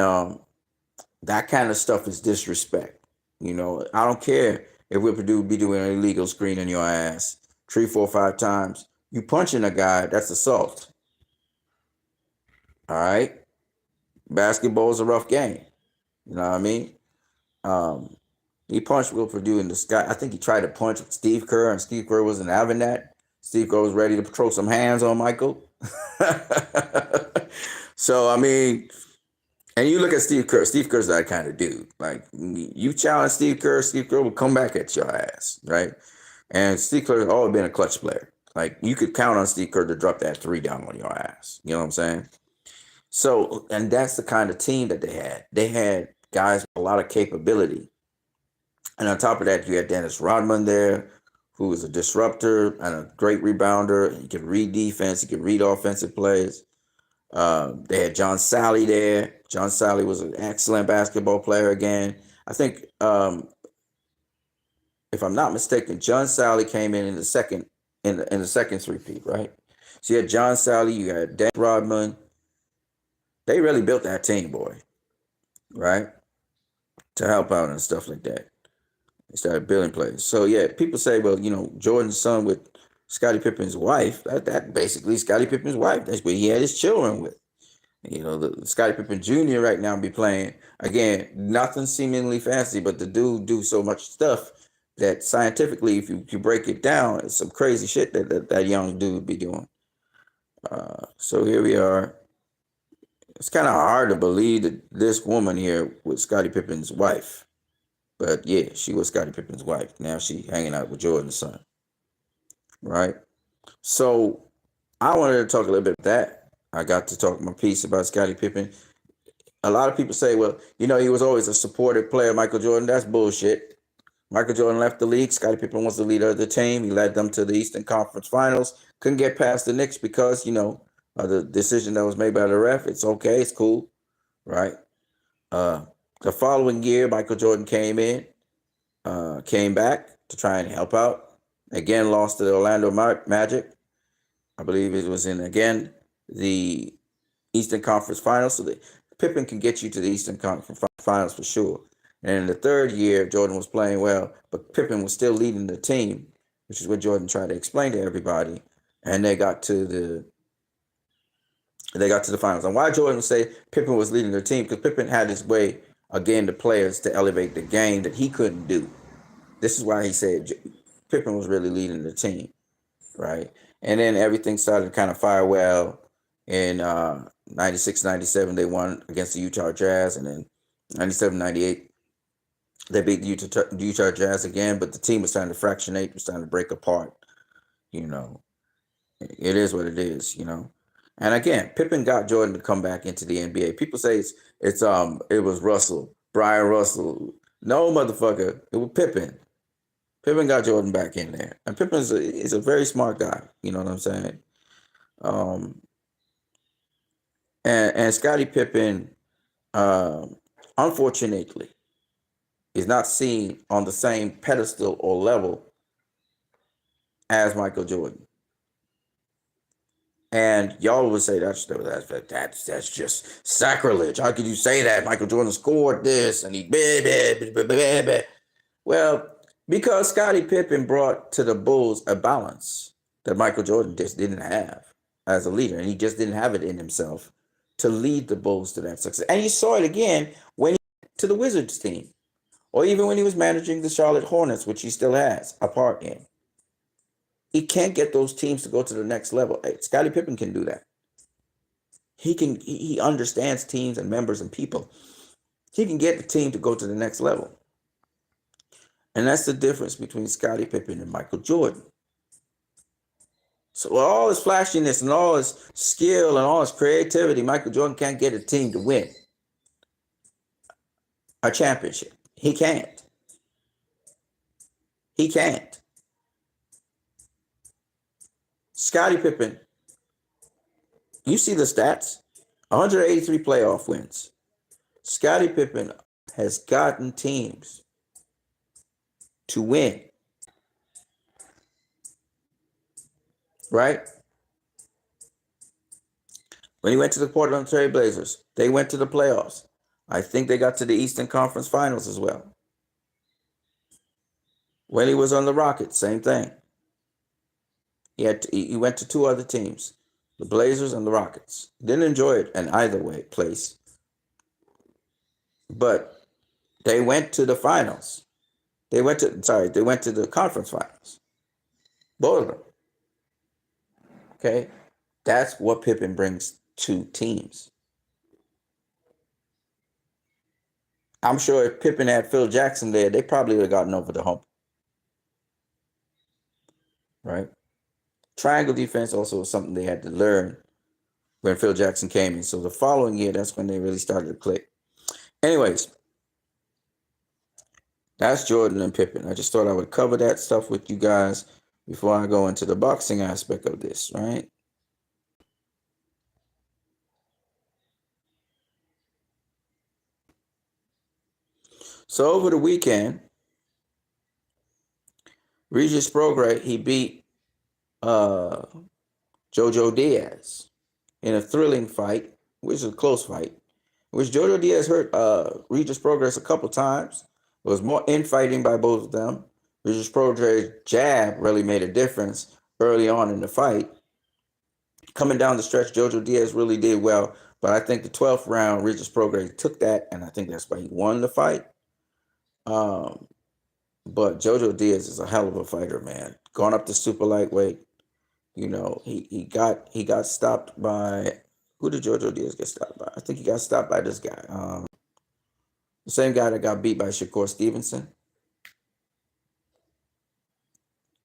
A: that kind of stuff is disrespect. You know, I don't care if Will Perdue be doing an illegal screen in your ass 3, 4, 5 times. You punching a guy, that's assault. All right? Basketball is a rough game. You know what I mean? He punched Will Perdue in the sky. I think he tried to punch Steve Kerr, and Steve Kerr wasn't having that. Steve Kerr was ready to throw some hands on Michael. So, I mean, and you look at Steve Kerr. Steve Kerr's that kind of dude. Like, you challenge Steve Kerr will come back at your ass, right? And Steve Kerr's always been a clutch player. Like, you could count on Steve Kerr to drop that 3 down on your ass. You know what I'm saying? So, and that's the kind of team that they had. They had guys with a lot of capability. And on top of that, you had Dennis Rodman there, who was a disruptor and a great rebounder. He could read defense. He could read offensive plays. They had John Sally there. John Sally was an excellent basketball player again. I think, if I'm not mistaken, John Sally came in the second three-peat, right? So you had John Sally, you had Dennis Rodman. They really built that team, boy, right? To help out and stuff like that. They started building players. So yeah, people say, well, you know, Jordan's son with Scottie Pippen's wife, that basically Scottie Pippen's wife. That's what he had his children with. You know, the Scottie Pippen Jr. right now be playing, again, nothing seemingly fancy, but the dude do so much stuff that scientifically, if you break it down, it's some crazy shit that young dude be doing. So here we are. It's kind of hard to believe that this woman here was Scottie Pippen's wife. But yeah, she was Scottie Pippen's wife. Now she hanging out with Jordan's son. Right? So I wanted to talk a little bit about that. I got to talk my piece about Scottie Pippen. A lot of people say, well, you know, he was always a supportive player, Michael Jordan. That's bullshit. Michael Jordan left the league. Scottie Pippen was the leader of the team. He led them to the Eastern Conference Finals. Couldn't get past the Knicks because, you know, the decision that was made by the ref. It's okay. It's cool. Right? The following year, Michael Jordan came back to try and help out. Again, lost to the Orlando Magic. I believe it was in, again, the Eastern Conference Finals. So Pippen can get you to the Eastern Conference Finals for sure. And in the third year, Jordan was playing well, but Pippen was still leading the team, which is what Jordan tried to explain to everybody. And they got to the finals. And why Jordan would say Pippen was leading the team? Because Pippen had his way of getting the players to elevate the game that he couldn't do. This is why he said Pippen was really leading the team, right? And then everything started to kind of fire well. In 96, 97, they won against the Utah Jazz. And then 97, 98, they beat the Utah Jazz again. But the team was starting to fractionate, was starting to break apart. You know, it is what it is, you know. And again, Pippen got Jordan to come back into the NBA. People say it was Russell, Brian Russell. No, motherfucker, it was Pippen. Pippen got Jordan back in there. And Pippen is a very smart guy. You know what I'm saying? And Scottie Pippen, unfortunately, is not seen on the same pedestal or level as Michael Jordan. And y'all would say that's just sacrilege. How could you say that? Michael Jordan scored this and he well, because Scottie Pippen brought to the Bulls a balance that Michael Jordan just didn't have as a leader, and he just didn't have it in himself to lead the Bulls to that success. And you saw it again when he went to the Wizards team, or even when he was managing the Charlotte Hornets, which he still has a part in. He can't get those teams to go to the next level. Hey, Scottie Pippen can do that. He understands teams and members and people. He can get the team to go to the next level. And that's the difference between Scottie Pippen and Michael Jordan. So with all his flashiness and all his skill and all his creativity, Michael Jordan can't get a team to win a championship. He can't. He can't. Scottie Pippen, you see the stats, 183 playoff wins. Scottie Pippen has gotten teams to win. Right? When he went to the Portland Trail Blazers, they went to the playoffs. I think they got to the Eastern Conference Finals as well. When he was on the Rockets, same thing. He went to two other teams, the Blazers and the Rockets. Didn't enjoy it in either way place. But they went to the finals. They went to the conference finals. Both of them. Okay? That's what Pippen brings to teams. I'm sure if Pippen had Phil Jackson there, they probably would have gotten over the hump. Right? Triangle defense also was something they had to learn when Phil Jackson came in. So the following year, that's when they really started to click. Anyways, that's Jordan and Pippen. I just thought I would cover that stuff with you guys before I go into the boxing aspect of this, right? So over the weekend, Regis Prograis, he beat Jojo Diaz in a thrilling fight, which is a close fight, which Jojo Diaz hurt Regis Prograis a couple times. It was more infighting by both of them. Regis Prograis' jab really made a difference early on in the fight. Coming down the stretch, Jojo Diaz really did well, but I think the 12th round, Regis Prograis took that, and I think that's why he won the fight. But Jojo Diaz is a hell of a fighter, man. Going up to super lightweight, you know, he got stopped by, who did Jojo Diaz get stopped by? I think he got stopped by this guy, the same guy that got beat by Shakur Stevenson.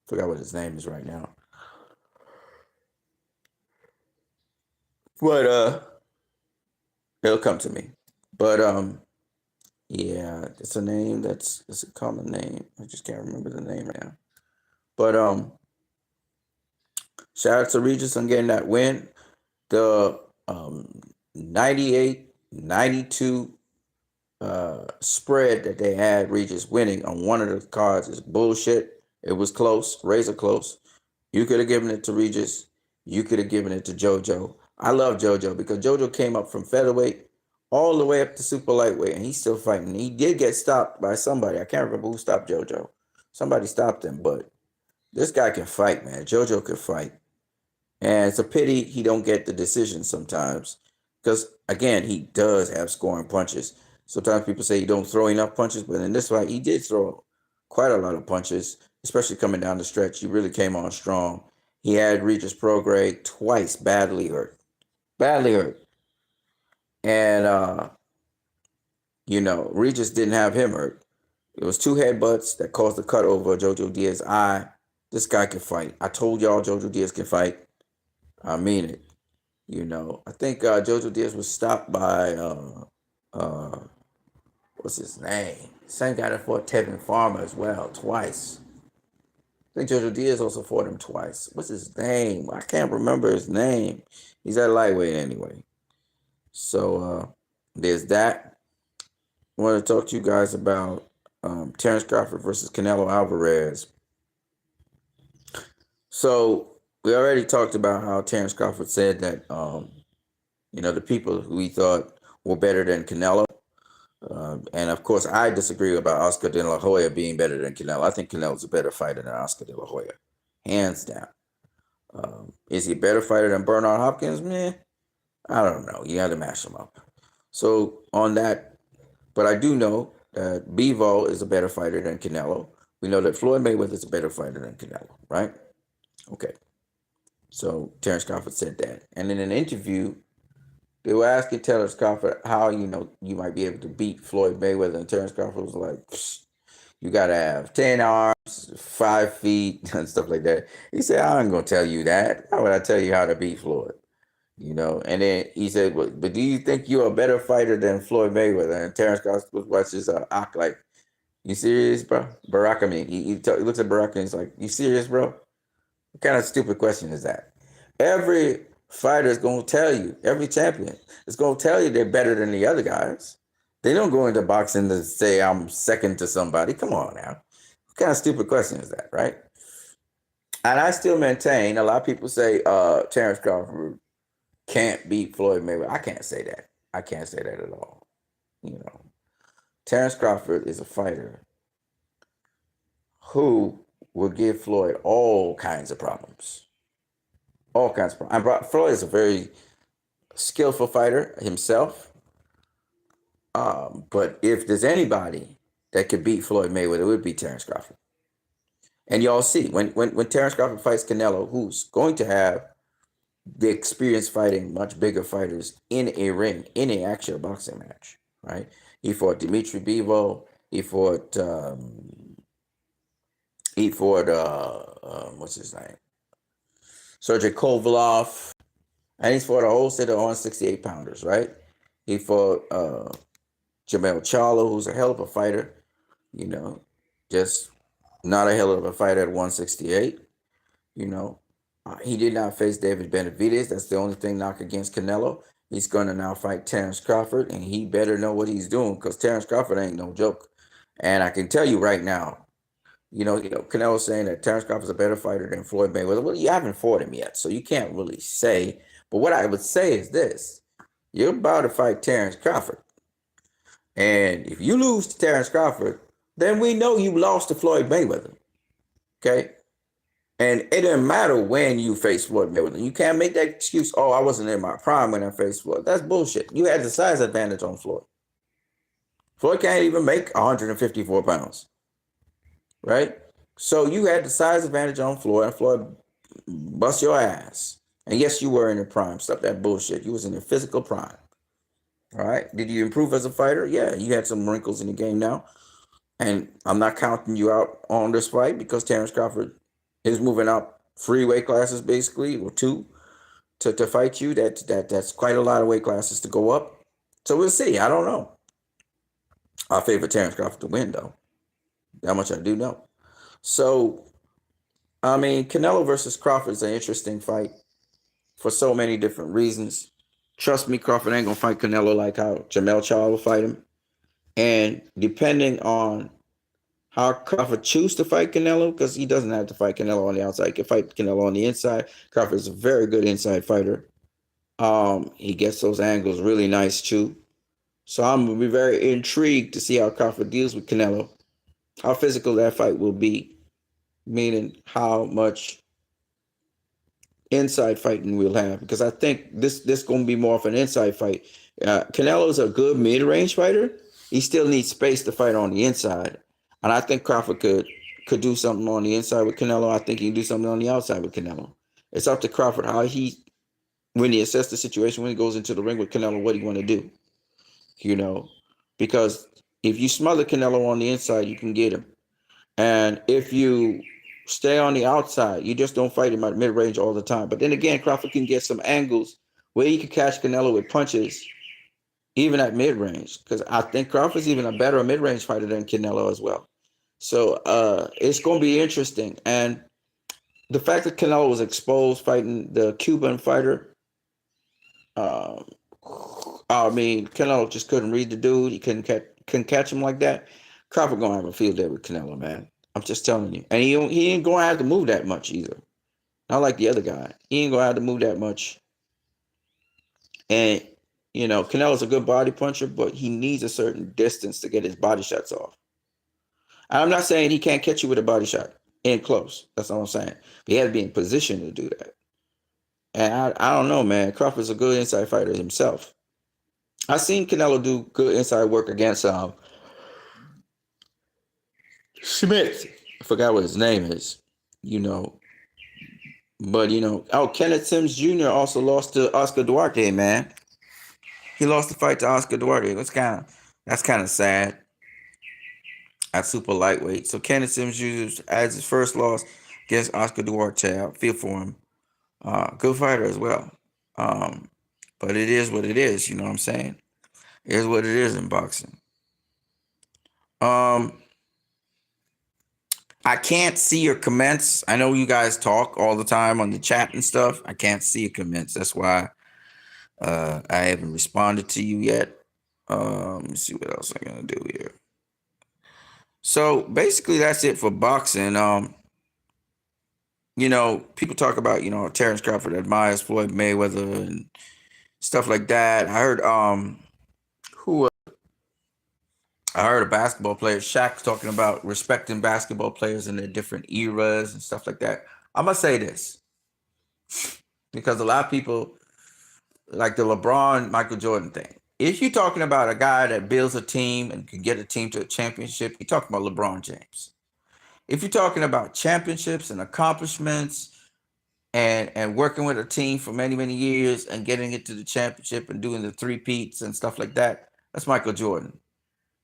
A: Forgot what his name is right now. But it'll come to me. But yeah, it's a name it's a common name. I just can't remember the name right now. But shout out to Regis on getting that win. The 98-92 spread that they had Regis winning on one of the cards is bullshit. It was close, razor close. You could have given it to Regis. You could have given it to JoJo. I love JoJo because JoJo came up from featherweight all the way up to super lightweight, and he's still fighting. He did get stopped by somebody. I can't remember who stopped JoJo. Somebody stopped him, but this guy can fight, man. JoJo can fight. And it's a pity he don't get the decision sometimes because, again, he does have scoring punches. Sometimes people say he don't throw enough punches, but in this fight, he did throw quite a lot of punches, especially coming down the stretch. He really came on strong. He had Regis Prograis twice badly hurt. Badly hurt. And, you know, Regis didn't have him hurt. It was two headbutts that caused the cut over Jojo Diaz's eye. This guy can fight. I told y'all Jojo Diaz can fight. I mean it. You know, I think Jojo Diaz was stopped by what's his name? Same guy that fought Tevin Farmer as well, twice. I think Jojo Diaz also fought him twice. What's his name? I can't remember his name. He's at lightweight anyway. So there's that. I want to talk to you guys about Terrence Crawford versus Canelo Alvarez. So we already talked about how Terrence Crawford said that the people who he thought were better than Canelo. And of course, I disagree about Oscar De La Hoya being better than Canelo. I think Canelo's a better fighter than Oscar De La Hoya, hands down. Is he a better fighter than Bernard Hopkins? Meh, I don't know. You got to mash them up. So on that, but I do know that Bivol is a better fighter than Canelo. We know that Floyd Mayweather is a better fighter than Canelo, right? Okay. So Terrence Crawford said that. And in an interview, they were asking Terrence Crawford how you might be able to beat Floyd Mayweather, and Terrence Crawford was like, "You gotta have 10 arms, 5 feet, and stuff like that." He said, "I ain't gonna tell you that. How would I tell you how to beat Floyd?" And then he said, "But do you think you're a better fighter than Floyd Mayweather?" And Terrence Crawford watches Ak like, "You serious, bro?" Barack, I mean, he looks at Barack and he's like, "You serious, bro? What kind of stupid question is that?" Every fighter is going to tell you, every champion is going to tell you they're better than the other guys. They don't go into boxing to say I'm second to somebody. Come on now. What kind of stupid question is that, right? And I still maintain, a lot of people say Terrence Crawford can't beat Floyd Mayweather. I can't say that. I can't say that at all. Terrence Crawford is a fighter who will give Floyd all kinds of problems. All kinds of problems. Floyd is a very skillful fighter himself. But if there's anybody that could beat Floyd Mayweather, it would be Terrence Crawford. And y'all see, when Terrence Crawford fights Canelo, who's going to have the experience fighting much bigger fighters in a ring, in an actual boxing match, right? He fought Dimitri Bivol. He fought what's his name? Sergey Kovalev. And he's fought a whole set of 168 pounders, right? He fought Jamel Charlo, who's a hell of a fighter, just not a hell of a fighter at 168. He did not face David Benavidez. That's the only thing knock against Canelo. He's going to now fight Terrence Crawford, and he better know what he's doing because Terrence Crawford ain't no joke. And I can tell you right now, Canelo's saying that Terrence Crawford's a better fighter than Floyd Mayweather. Well, you haven't fought him yet, so you can't really say. But what I would say is this. You're about to fight Terrence Crawford. And if you lose to Terrence Crawford, then we know you lost to Floyd Mayweather. Okay? And it doesn't matter when you face Floyd Mayweather. You can't make that excuse, "Oh, I wasn't in my prime when I faced Floyd." That's bullshit. You had the size advantage on Floyd. Floyd can't even make 154 pounds. Right? So you had the size advantage on Floyd, and Floyd bust your ass. And yes, you were in your prime. Stop that bullshit. You was in your physical prime. All right. Did you improve as a fighter? Yeah, you had some wrinkles in the game now. And I'm not counting you out on this fight because Terrence Crawford is moving up 3 weight classes basically, or 2, to fight you. That's quite a lot of weight classes to go up. So we'll see. I don't know. I favor Terrence Crawford to win though. That much I do know. So, I mean, Canelo versus Crawford is an interesting fight for so many different reasons. Trust me, Crawford ain't gonna fight Canelo like how Jamel Charlo will fight him. And depending on how Crawford choose to fight Canelo, because he doesn't have to fight Canelo on the outside. He can fight Canelo on the inside. Crawford is a very good inside fighter. He gets those angles really nice too. So I'm gonna be very intrigued to see how Crawford deals with Canelo, how physical that fight will be, meaning how much inside fighting we'll have. Because I think this gonna be more of an inside fight. Canelo's a good mid-range fighter. He still needs space to fight on the inside. And I think Crawford could do something on the inside with Canelo. I think he can do something on the outside with Canelo. It's up to Crawford how when he assesses the situation, when he goes into the ring with Canelo, what he want to do. Because if you smother Canelo on the inside, you can get him. And if you stay on the outside, you just don't fight him at mid-range all the time. But then again, Crawford can get some angles where he can catch Canelo with punches, even at mid-range. Because I think Crawford's even a better mid-range fighter than Canelo as well. So it's going to be interesting. And the fact that Canelo was exposed fighting the Cuban fighter, I mean, Canelo just couldn't read the dude. He couldn't catch him like that. Crawford gonna have a field day with Canelo, man. I'm just telling you. And he ain't gonna have to move that much either. Not like the other guy. He ain't gonna have to move that much. And Canelo's a good body puncher, but he needs a certain distance to get his body shots off. And I'm not saying he can't catch you with a body shot in close. That's all I'm saying. But he has to be in position to do that. And I don't know, man. Crawford's a good inside fighter himself. I've seen Canelo do good inside work against Smith. I forgot what his name is. But Kenneth Sims Jr. also lost to Oscar Duarte, man. He lost the fight to Oscar Duarte. That's kind of sad. At super lightweight. So Kenneth Sims Jr. as his first loss against Oscar Duarte. I feel for him. Good fighter as well. But it is what it is, you know what I'm saying? It is what it is in boxing. I can't see your comments. I know you guys talk all the time on the chat and stuff. I can't see your comments. That's why I haven't responded to you yet. Let me see what else I'm gonna do here. So basically that's it for boxing. People talk about, Terrence Crawford admires Floyd Mayweather and stuff like that. I heard I heard a basketball player, Shaq, talking about respecting basketball players in their different eras and stuff like that. I'm gonna say this because a lot of people like the LeBron, Michael Jordan thing. If you're talking about a guy that builds a team and can get a team to a championship, you're talking about LeBron James. If you're talking about championships and accomplishments and working with a team for many, many years and getting it to the championship and doing the three-peats and stuff like that, that's Michael Jordan.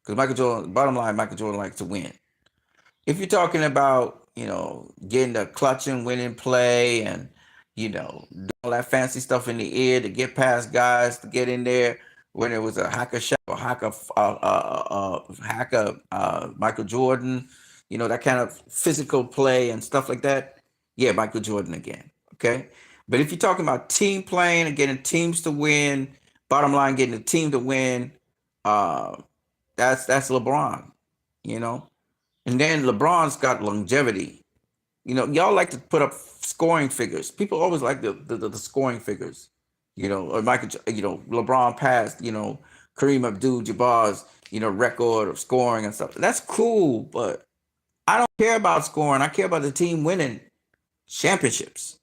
A: Because Michael Jordan, bottom line, Michael Jordan likes to win. If you're talking about, getting the clutch and winning play and, doing all that fancy stuff in the air to get past guys, to get in there when it was a hacker shot or hacker Michael Jordan, that kind of physical play and stuff like that. Yeah, Michael Jordan again. Okay. But if you're talking about team playing and getting teams to win, bottom line, getting a team to win, that's LeBron, and then LeBron's got longevity. Y'all like to put up scoring figures. People always like the scoring figures. Or Michael, LeBron passed, Kareem Abdul-Jabbar's, record of scoring and stuff. That's cool, but I don't care about scoring. I care about the team winning championships.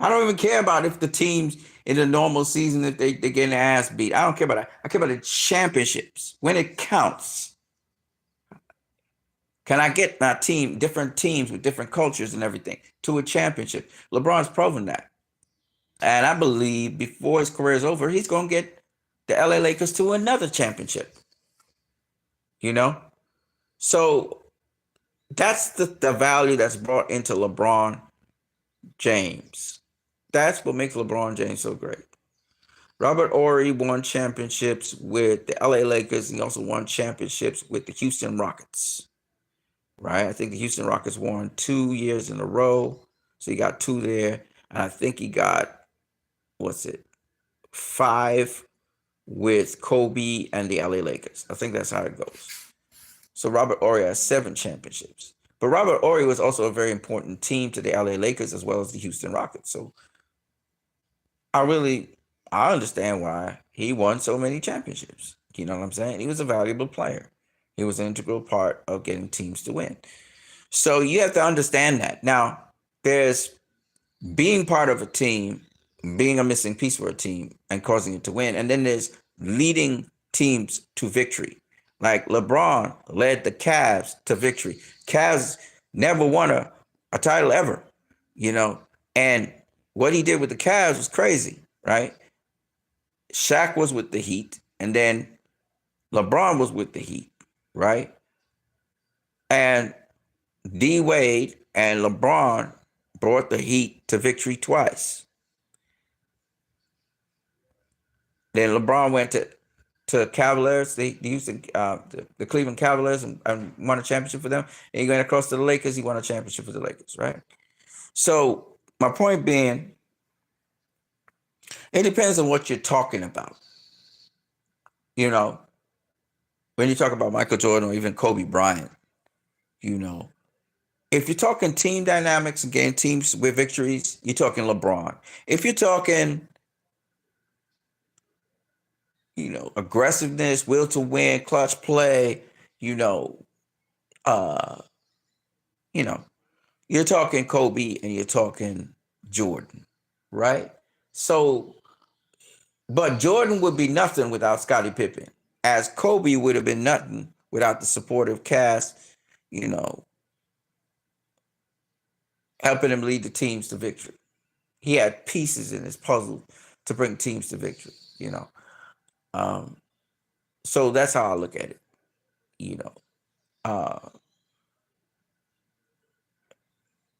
A: I don't even care about if the teams in the normal season, if they're getting their ass beat. I don't care about that. I care about the championships when it counts. Can I get my team, different teams with different cultures and everything, to a championship? LeBron's proven that. And I believe before his career is over, he's going to get the LA Lakers to another championship. So that's the value that's brought into LeBron James. That's what makes LeBron James so great. Robert Horry won championships with the LA Lakers. He also won championships with the Houston Rockets. Right? I think the Houston Rockets won 2 years in a row. So he got 2 there. And I think he got, 5 with Kobe and the LA Lakers. I think that's how it goes. So Robert Horry has 7 championships. But Robert Horry was also a very important team to the LA Lakers as well as the Houston Rockets. So I understand why he won so many championships. You know what I'm saying? He was a valuable player. He was an integral part of getting teams to win. So you have to understand that. Now, there's being part of a team, being a missing piece for a team and causing it to win. And then there's leading teams to victory. Like LeBron led the Cavs to victory. Cavs never won a title ever, and what he did with the Cavs was crazy, right? Shaq was with the Heat, and then LeBron was with the Heat, right? And D Wade and LeBron brought the Heat to victory twice. Then LeBron went to Cavaliers, the Cleveland Cavaliers, and won a championship for them. And he went across to the Lakers. He won a championship for the Lakers, right? So my point being, it depends on what you're talking about. You know, when you talk about Michael Jordan or even Kobe Bryant, you know, if you're talking team dynamics and getting teams with victories, you're talking LeBron. If you're talking, aggressiveness, will to win, clutch play, you know, uh, you know, you're talking Kobe and you're talking Jordan, right? So, but Jordan would be nothing without Scottie Pippen, as Kobe would have been nothing without the supportive cast, you know, helping him lead the teams to victory. He had pieces in his puzzle to bring teams to victory. Um, so that's how I look at it, you know. Uh,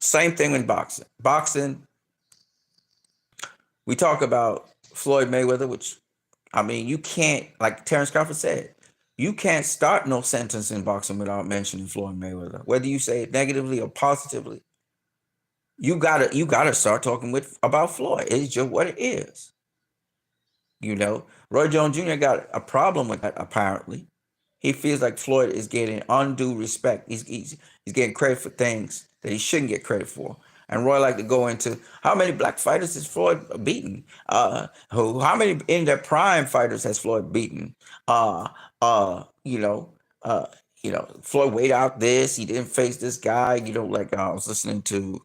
A: Same thing in boxing. Boxing, we talk about Floyd Mayweather, which, I mean, you can't, like Terrence Crawford said, you can't start no sentence in boxing without mentioning Floyd Mayweather. Whether you say it negatively or positively, you gotta start talking about Floyd. It's just what it is. Roy Jones Jr. got a problem with that, apparently. He feels like Floyd is getting undue respect. He's getting credit for things that he shouldn't get credit for. And Roy like to go into how many black fighters has Floyd beaten? How many in their prime fighters has Floyd beaten? Uh, uh, you know, uh, Floyd weighed out this. He didn't face this guy. Like I was listening to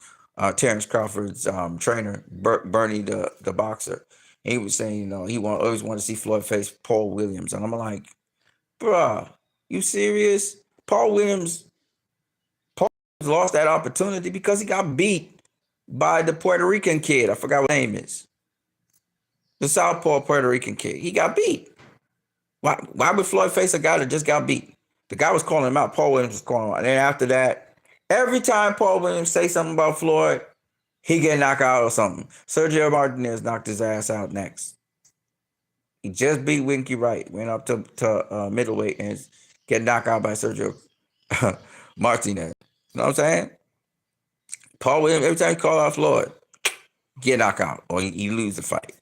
A: Terrence Crawford's trainer, Bernie the boxer. He was saying, he always want to see Floyd face Paul Williams, and I'm like, bruh, you serious? Paul lost that opportunity because he got beat by the Puerto Rican kid. I forgot what his name is. The Southpaw Puerto Rican kid. He got beat. Why would Floyd face a guy that just got beat? The guy was calling him out. Paul Williams was calling him out. And then after that, every time Paul Williams say something about Floyd, he get knocked out or something. Sergio Martinez knocked his ass out next. He just beat Winky Wright, went up to middleweight and get knocked out by Sergio Martinez. You know what I'm saying? Paul Williams, every time he call out Floyd, get knocked out or he lose the fight.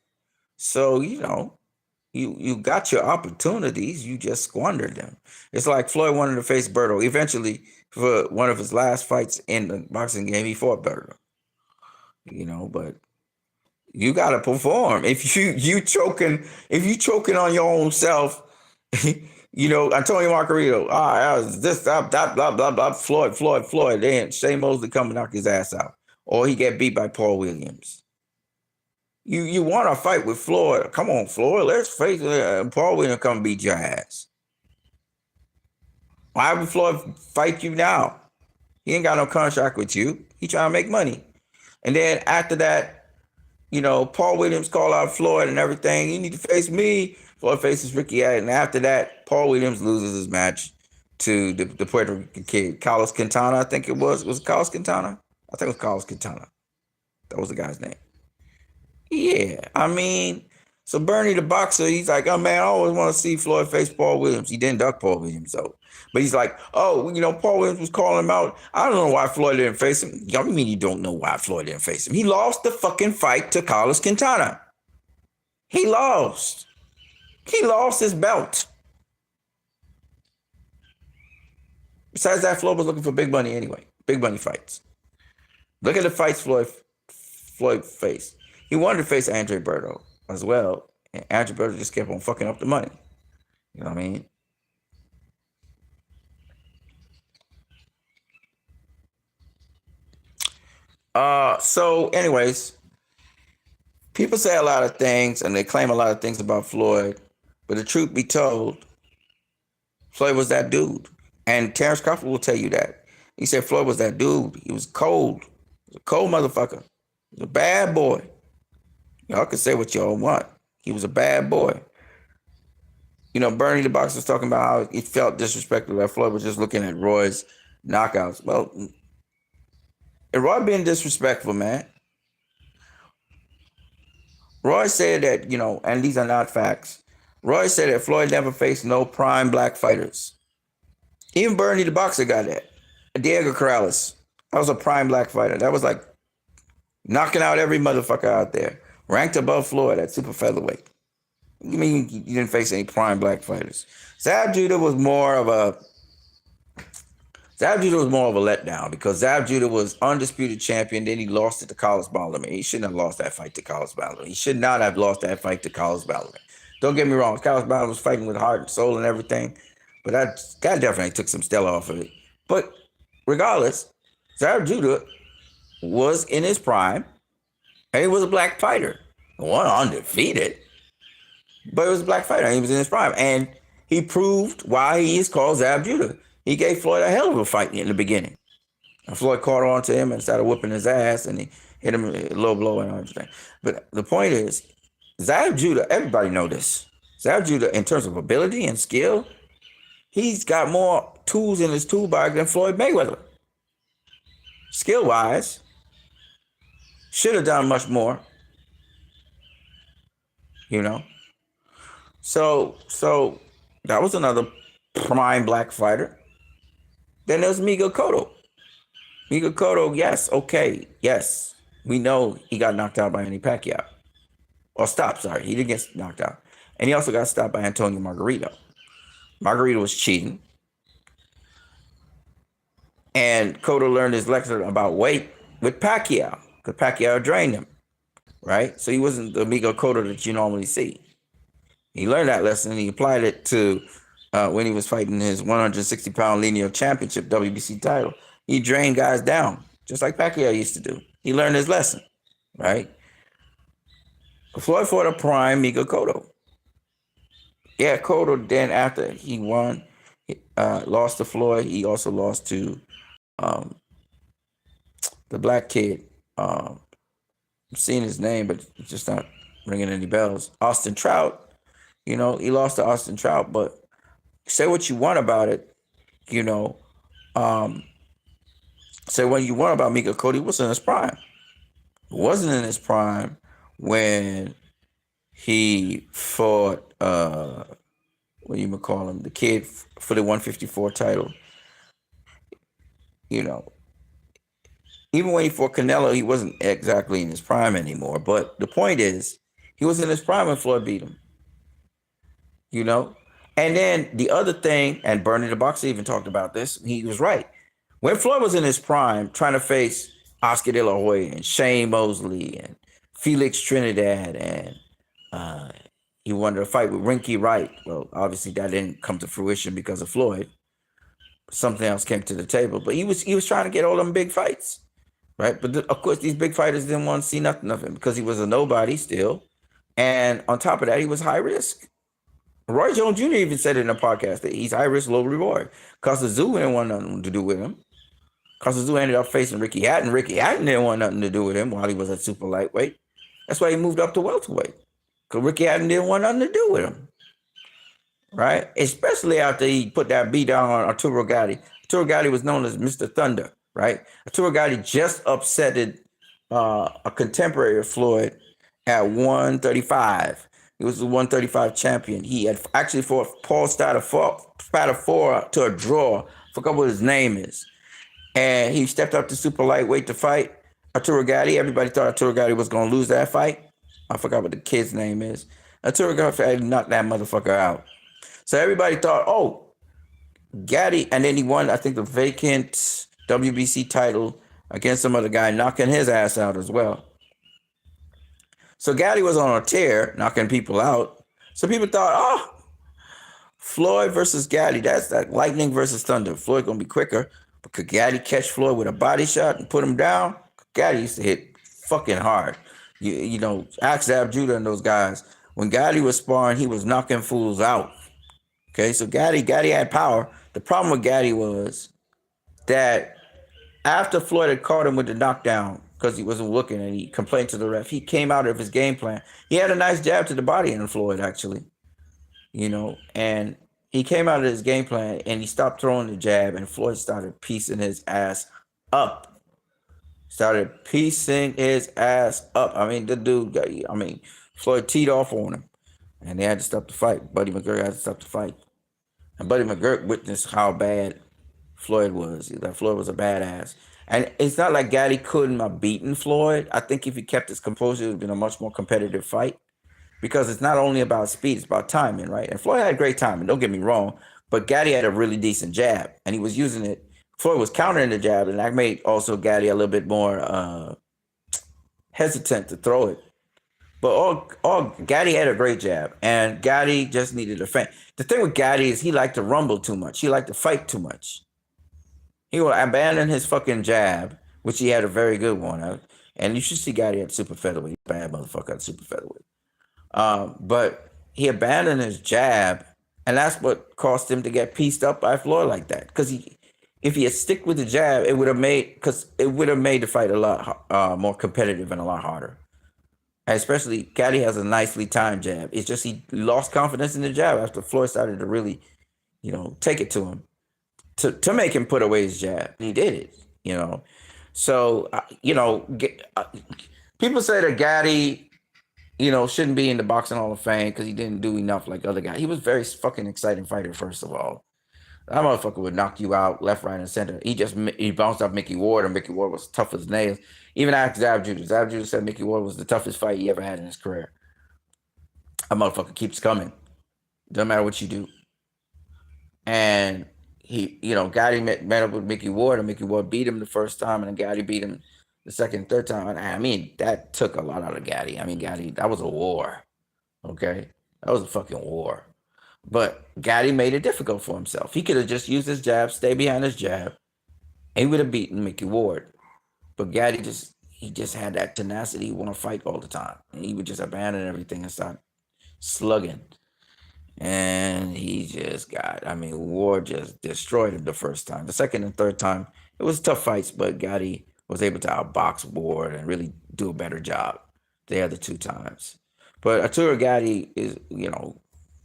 A: So, you got your opportunities, you just squandered them. It's like Floyd wanted to face Berto. Eventually, for one of his last fights in the boxing game, he fought Berto. But you gotta perform. If you choking on your own self, Antonio Margarito, this blah blah blah blah Floyd. Then Shane Mosley come and knock his ass out, or he get beat by Paul Williams. You want to fight with Floyd? Come on, Floyd. Let's face it. Paul Williams come beat your ass. Why would Floyd fight you now? He ain't got no contract with you. He trying to make money. And then after that, Paul Williams call out Floyd and everything. You need to face me. Floyd faces Ricky Hatton. And after that, Paul Williams loses his match to the Puerto Rican kid, Carlos Quintana, I think it was. Was it Carlos Quintana? I think it was Carlos Quintana. That was the guy's name. Yeah, I mean, so Bernie the boxer, he's like, oh man, I always want to see Floyd face Paul Williams. He didn't duck Paul Williams though. But he's like, oh, Paul Williams was calling him out. I don't know why Floyd didn't face him. Y'all mean you don't know why Floyd didn't face him? He lost the fucking fight to Carlos Quintana. He lost. He lost his belt. Besides that, Floyd was looking for big money anyway. Big money fights. Look at the fights Floyd faced. He wanted to face Andre Berto as well. And Andre Berto just kept on fucking up the money. You know what I mean? So anyways, people say a lot of things and they claim a lot of things about Floyd, but the truth be told, Floyd was that dude. And Terrence Crawford will tell you that. He said Floyd was that dude. He was cold. He was a cold motherfucker. He was a bad boy. Y'all can say what y'all want. He was a bad boy. Bernie the boxer was talking about how he felt disrespectful that Floyd was just looking at Roy's knockouts. Well, Roy being disrespectful, man. Roy said that, and these are not facts. Roy said that Floyd never faced no prime black fighters. Even Bernie the boxer got that. Diego Corrales. That was a prime black fighter. That was like knocking out every motherfucker out there. Ranked above Floyd at super featherweight. I mean, you didn't face any prime black fighters. Zab Judah was more of a Zab Judah was more of a letdown because Zab Judah was undisputed champion. Then he lost it to Carlos Balderman. He shouldn't have lost that fight to Carlos Balderman. He should not have lost that fight to Carlos Balderman. Don't get me wrong, Carlos Balderman was fighting with heart and soul and everything, but that guy definitely took some stellar off of it. But regardless, Zab Judah was in his prime, and he was a black fighter. He wasn't undefeated, but it was a black fighter. And he was in his prime, and he proved why he is called Zab Judah. He gave Floyd a hell of a fight in the beginning. And Floyd caught on to him and started whooping his ass, and he hit him a low blow and everything. But the point is, Zab Judah, everybody know this. Zab Judah, in terms of ability and skill, he's got more tools in his toolbox than Floyd Mayweather. Skill-wise, should have done much more, you know. So that was another prime black fighter. Then there's Miguel Cotto. Miguel Cotto, yes, okay, yes. We know he got knocked out by Manny Pacquiao. Or stopped, sorry. He didn't get knocked out. And he also got stopped by Antonio Margarito. Margarito was cheating. And Cotto learned his lesson about weight with Pacquiao, because Pacquiao drained him, right? So he wasn't the Miguel Cotto that you normally see. He learned that lesson and he applied it to when he was fighting his 160-pound lineal championship WBC title. He drained guys down, just like Pacquiao used to do. He learned his lesson, right? Floyd fought a prime Miguel Cotto. Yeah, Cotto then, after he won, lost to Floyd, he also lost to the black kid. I'm seeing his name, but it's just not ringing any bells. Austin Trout. You know, he lost to Austin Trout, but say what you want about it, you know. Say what you want about Miguel Cotto, he wasn't in his prime. He wasn't in his prime when he fought, what do you call him, the kid for the 154 title. You know, even when he fought Canelo, he wasn't exactly in his prime anymore. But the point is, he was in his prime when Floyd beat him. You know? And then the other thing, and Bernie the Boxer even talked about this, he was right. When Floyd was in his prime, trying to face Oscar De La Hoya and Shane Mosley and Felix Trinidad, and he wanted to fight with Rinky Wright. Well, obviously that didn't come to fruition because of Floyd. Something else came to the table, but he was trying to get all them big fights, right? But of course, these big fighters didn't want to see nothing of him because he was a nobody still, and on top of that, he was high risk. Roy Jones Jr. even said it in a podcast that he's high risk, low reward. Costa Zoo didn't want nothing to do with him. Costa Zoo ended up facing Ricky Hatton. Ricky Hatton didn't want nothing to do with him while he was at super lightweight. That's why he moved up to welterweight, because Ricky Hatton didn't want nothing to do with him, right? Especially after he put that beat down on Arturo Gatti. Arturo Gatti was known as Mr. Thunder, right? Arturo Gatti just upsetted a contemporary of Floyd at 135. He was the 135 champion. He had actually fought Paul Spadafora to a draw. I forgot what his name is. And he stepped up to super lightweight to fight Arturo Gatti. Everybody thought Arturo Gatti was going to lose that fight. I forgot what the kid's name is. Arturo Gatti knocked that motherfucker out. So everybody thought, oh, Gatti, and then he won, I think, the vacant WBC title against some other guy, knocking his ass out as well. So Gatti was on a tear, knocking people out. So people thought, oh, Floyd versus Gatti, that's like lightning versus thunder. Floyd gonna be quicker, but could Gatti catch Floyd with a body shot and put him down? Gatti used to hit fucking hard. You know, ask Zab Judah and those guys. When Gatti was sparring, he was knocking fools out. Okay, so Gatti had power. The problem with Gatti was that after Floyd had caught him with the knockdown, because he wasn't looking and he complained to the ref, he came out of his game plan. He had a nice jab to the body in Floyd, actually, you know, and he came out of his game plan and he stopped throwing the jab, and Floyd started piecing his ass up. I mean, the dude Floyd teed off on him, and they had to stop the fight. Buddy McGirt had to stop the fight. And Buddy McGirt witnessed how bad Floyd was. That Floyd was a badass. And it's not like Gatti couldn't have beaten Floyd. I think if he kept his composure, it would have been a much more competitive fight. because it's not only about speed, it's about timing, right? And Floyd had great timing, don't get me wrong, but Gatti had a really decent jab, and he was using it. Floyd was countering the jab, and that made also Gatti a little bit more hesitant to throw it. But all Gatti had a great jab, and Gatti just needed a feint. The thing with Gatti is he liked to rumble too much. He liked to fight too much. He will abandon his fucking jab, which he had a very good one. And you should see Gatti at super featherweight. Bad motherfucker at super featherweight. But he abandoned his jab, and that's what caused him to get pieced up by Floyd like that. Because if he had stick with the jab, it would have made the fight a lot more competitive and a lot harder. And especially Gatti has a nicely timed jab. It's just he lost confidence in the jab after Floyd started to really, take it to him to make him put away his jab. He did it. So people say that Gatti shouldn't be in the Boxing Hall of Fame because he didn't do enough like other guys. He was a very fucking exciting fighter, first of all. That motherfucker would knock you out left, right, and center. He bounced off Mickey Ward, and Mickey Ward was tough as nails. Even after Zab Judah said Mickey Ward was the toughest fight he ever had in his career. That motherfucker keeps coming. Doesn't matter what you do. And Gatti met up with Mickey Ward, and Mickey Ward beat him the first time, and then Gatti beat him the second and third time. I mean, that took a lot out of Gatti. I mean, Gatti, that was a war. Okay? That was a fucking war. But Gatti made it difficult for himself. He could have just used his jab, stay behind his jab, and he would have beaten Mickey Ward. But Gatti just had that tenacity. He want to fight all the time. And he would just abandon everything and start slugging. And he just Ward just destroyed him the first time. The second and third time, it was tough fights, but Gatti was able to outbox Ward and really do a better job the other two times. But Arturo Gatti is,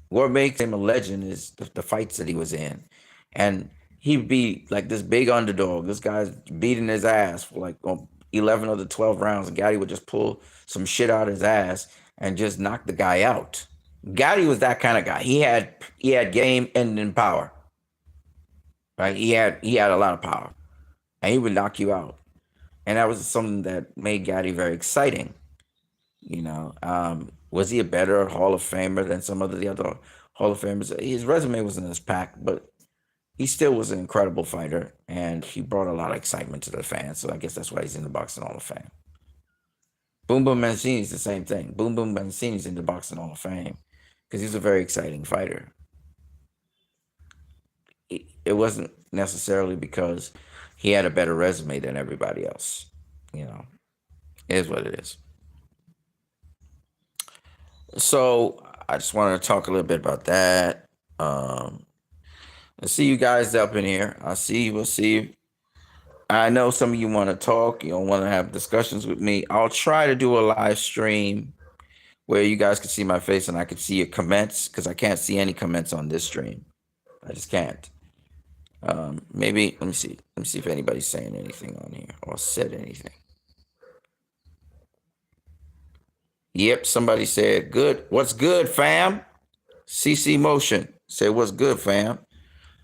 A: what makes him a legend is the fights that he was in. And he'd be like this big underdog. This guy's beating his ass for like 11 of the 12 rounds. And Gatti would just pull some shit out of his ass and just knock the guy out. Gatti was that kind of guy. He had game ending power. Right? He had a lot of power. And he would knock you out. And that was something that made Gatti very exciting. Was he a better Hall of Famer than some of the other Hall of Famers? His resume wasn't as packed, but he still was an incredible fighter, and he brought a lot of excitement to the fans. So I guess that's why he's in the Boxing Hall of Fame. Boom Boom Mancini's the same thing. Boom Boom Mancini's in the Boxing Hall of Fame because he's a very exciting fighter. It wasn't necessarily because he had a better resume than everybody else. It is what it is. So I just wanted to talk a little bit about that. I see you guys up in here. We'll see you. I know some of you want to talk. You don't want to have discussions with me. I'll try to do a live stream where you guys can see my face and I can see your comments because I can't see any comments on this stream. I just can't. Maybe let me see. Let me see if anybody's saying anything on here or said anything. Yep, somebody said good. What's good, fam? CC Motion said what's good, fam.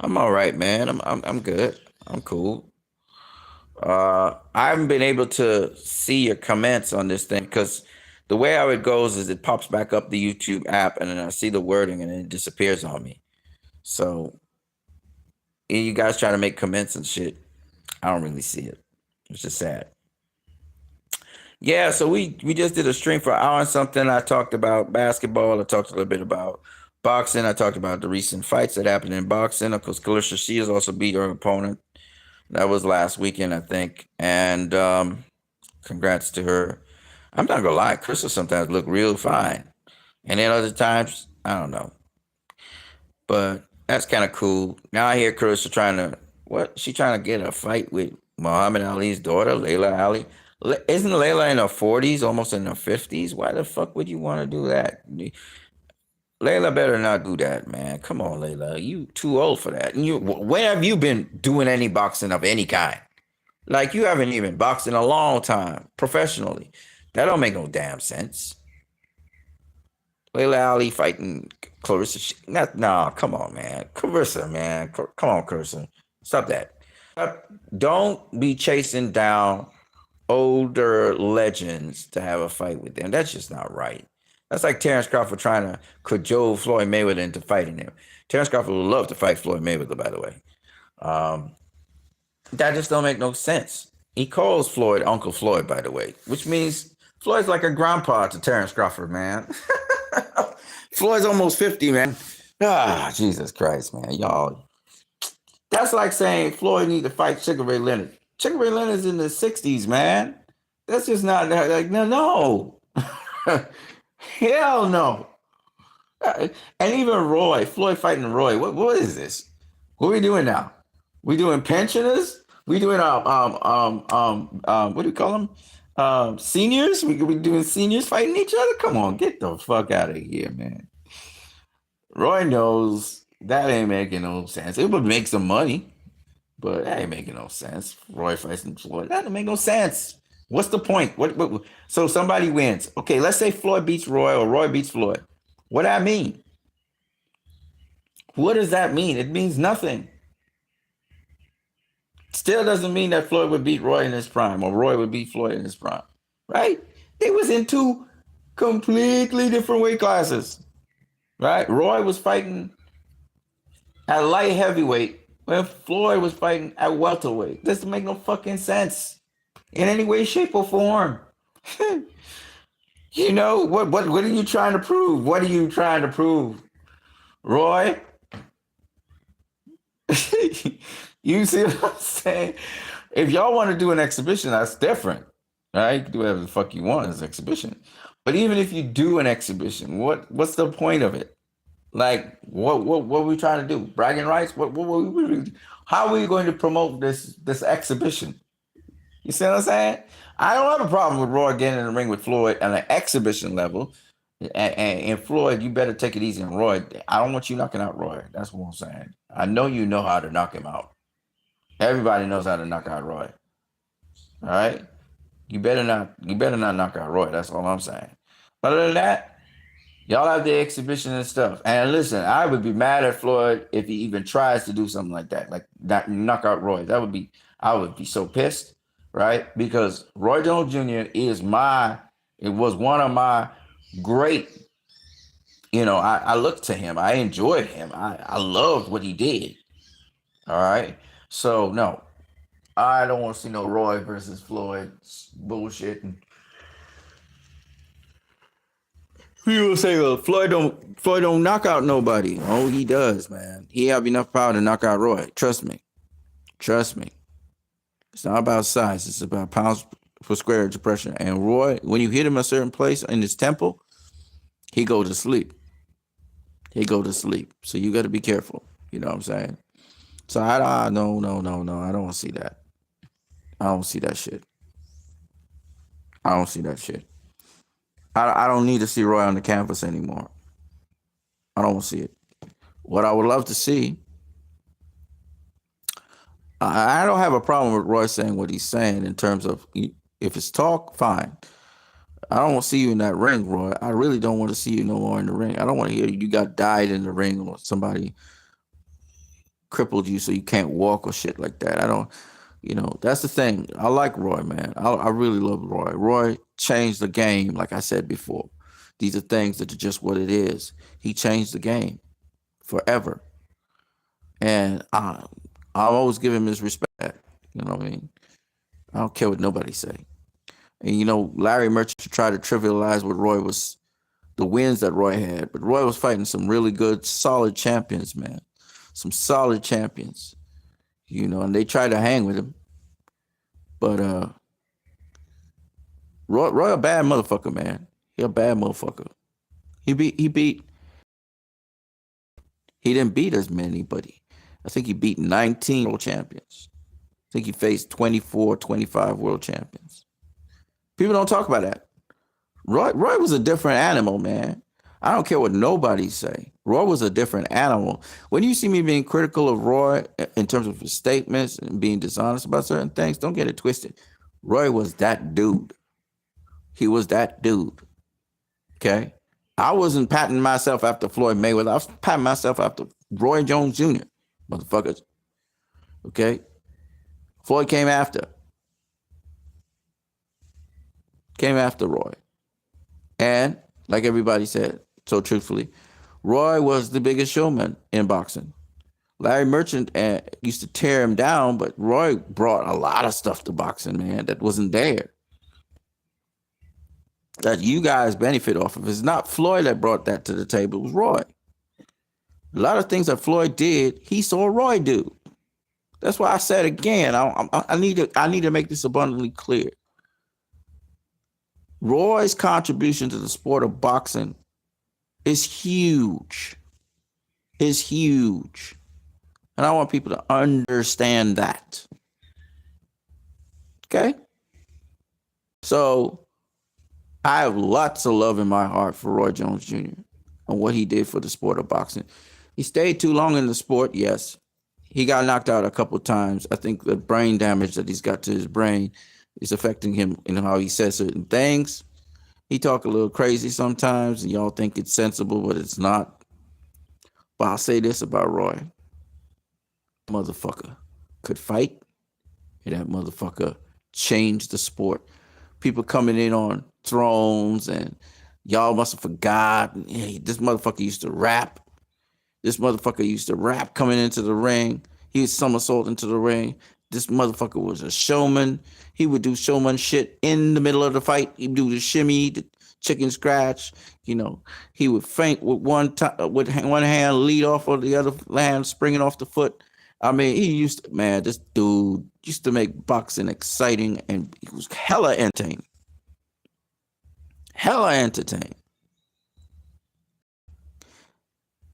A: I'm all right, man. I'm good. I'm cool. I haven't been able to see your comments on this thing because the way how it goes is it pops back up the YouTube app and then I see the wording and then it disappears on me. So you guys try to make comments and shit. I don't really see it. It's just sad. Yeah, so we just did a stream for an hour and something. I talked about basketball. I talked a little bit about boxing. I talked about the recent fights that happened in boxing. Of course, Clarissa Shields also beat her opponent. That was last weekend, I think. And congrats to her. I'm not gonna lie, Clarissa sometimes look real fine. And then other times, I don't know. But that's kind of cool. Now I hear Clarissa she trying to get a fight with Muhammad Ali's daughter, Layla Ali. Isn't Layla in her 40s, almost in her 50s? Why the fuck would you want to do that? Layla better not do that, man. Come on, Layla. You too old for that. And when have you been doing any boxing of any kind? Like, you haven't even boxed in a long time, professionally. That don't make no damn sense. Layla Ali fighting Clarissa. Nah, come on, man. Clarissa, man. Come on, Clarissa. Stop that. Don't be chasing down older legends to have a fight with them. That's just not right. That's like Terrence Crawford trying to cajole Floyd Mayweather into fighting him. Terrence Crawford would love to fight Floyd Mayweather, by the way. Um, that just don't make no sense. He calls Floyd Uncle Floyd, by the way, which means Floyd's like a grandpa to Terrence Crawford, man. Floyd's almost 50, man. Ah, Jesus Christ, man. Y'all. That's like saying Floyd need to fight Sugar Ray Leonard. Sugar Ray Leonard's in the 60s, man. That's just not like, no. Hell no. And even Roy, Floyd fighting Roy. What is this? What are we doing now? We doing pensioners? We doing what do you call them? Seniors? We doing seniors fighting each other? Come on, get the fuck out of here, man. Roy knows that ain't making no sense. It would make some money, but that ain't making no sense. Roy fighting Floyd. That don't make no sense. What's the point? What so somebody wins. Okay, let's say Floyd beats Roy or Roy beats Floyd. What that mean? What does that mean? It means nothing. Still doesn't mean that Floyd would beat Roy in his prime or Roy would beat Floyd in his prime, right? They was in two completely different weight classes, right? Roy was fighting at light heavyweight when Floyd was fighting at welterweight. Doesn't make no fucking sense in any way, shape, or form. You know, what are you trying to prove? What are you trying to prove, Roy? You see what I'm saying? If y'all want to do an exhibition, that's different. Right? You can do whatever the fuck you want as an exhibition. But even if you do an exhibition, what's the point of it? Like, what are we trying to do? Bragging rights? How are we going to promote this exhibition? You see what I'm saying? I don't have a problem with Roy getting in the ring with Floyd on an exhibition level. And Floyd, you better take it easy on Roy. I don't want you knocking out Roy. That's what I'm saying. I know you know how to knock him out. Everybody knows how to knock out Roy. All right? You better not knock out Roy. That's all I'm saying. Other than that, y'all have the exhibition and stuff. And listen, I would be mad at Floyd if he even tries to do something like that, like knock out Roy. I would be so pissed, right? Because Roy Jones Jr. it was one of my great, I looked to him. I enjoyed him. I loved what he did. All right. So no, I don't want to see no Roy versus Floyd bullshit. And people say, well, Floyd don't knock out nobody. Oh, he does, man. He have enough power to knock out Roy. Trust me. It's not about size. It's about pounds per square inch of pressure. And Roy, when you hit him a certain place in his temple, he go to sleep. So you got to be careful. You know what I'm saying? So no. I don't want to see that. I don't see that shit. I don't need to see Roy on the canvas anymore. I don't want to see it. What I would love to see, I don't have a problem with Roy saying what he's saying in terms of if it's talk, fine. I don't want to see you in that ring, Roy. I really don't want to see you no more in the ring. I don't want to hear you got died in the ring or somebody crippled you so you can't walk or shit like that. I don't, that's the thing. I like Roy, man. I really love Roy. Roy changed the game, like I said before. These are things that are just what it is. He changed the game forever. And I always give him his respect. You know what I mean? I don't care what nobody say. And Larry Merchant tried to trivialize what Roy was, the wins that Roy had. But Roy was fighting some really good, solid champions, man. Some solid champions. And they tried to hang with him. But Roy a bad motherfucker, man. He a bad motherfucker. He didn't beat as many, but I think he beat 19 world champions. I think he faced 24, 25 world champions. People don't talk about that. Roy was a different animal, man. I don't care what nobody say. Roy was a different animal. When you see me being critical of Roy in terms of his statements and being dishonest about certain things, don't get it twisted. Roy was that dude. He was that dude. Okay? I wasn't patting myself after Floyd Mayweather. I was patting myself after Roy Jones Jr. Motherfuckers. Okay? Floyd came after. Roy. And like everybody said so truthfully. Roy was the biggest showman in boxing. Larry Merchant used to tear him down, but Roy brought a lot of stuff to boxing, man, that wasn't there. That you guys benefit off of. It's not Floyd that brought that to the table, it was Roy. A lot of things that Floyd did, he saw Roy do. That's why I said again, I need to make this abundantly clear. Roy's contribution to the sport of boxing is huge. Is huge. And I want people to understand that. Okay? So I have lots of love in my heart for Roy Jones Jr. and what he did for the sport of boxing. He stayed too long in the sport, yes. He got knocked out a couple times. I think the brain damage that he's got to his brain is affecting him in how he says certain things. He talk a little crazy sometimes, and y'all think it's sensible, but it's not. But I'll say this about Roy. Motherfucker could fight, and that motherfucker changed the sport. People coming in on thrones, and y'all must have forgotten. Hey, this motherfucker used to rap. This motherfucker used to rap coming into the ring. He was somersault into the ring. This motherfucker was a showman. He would do showman shit in the middle of the fight. He'd do the shimmy, the chicken scratch. You know, he would feint with one hand, lead off of the other hand, springing off the foot. I mean, he used to, man, this dude used to make boxing exciting, and he was hella entertaining. Hella entertaining.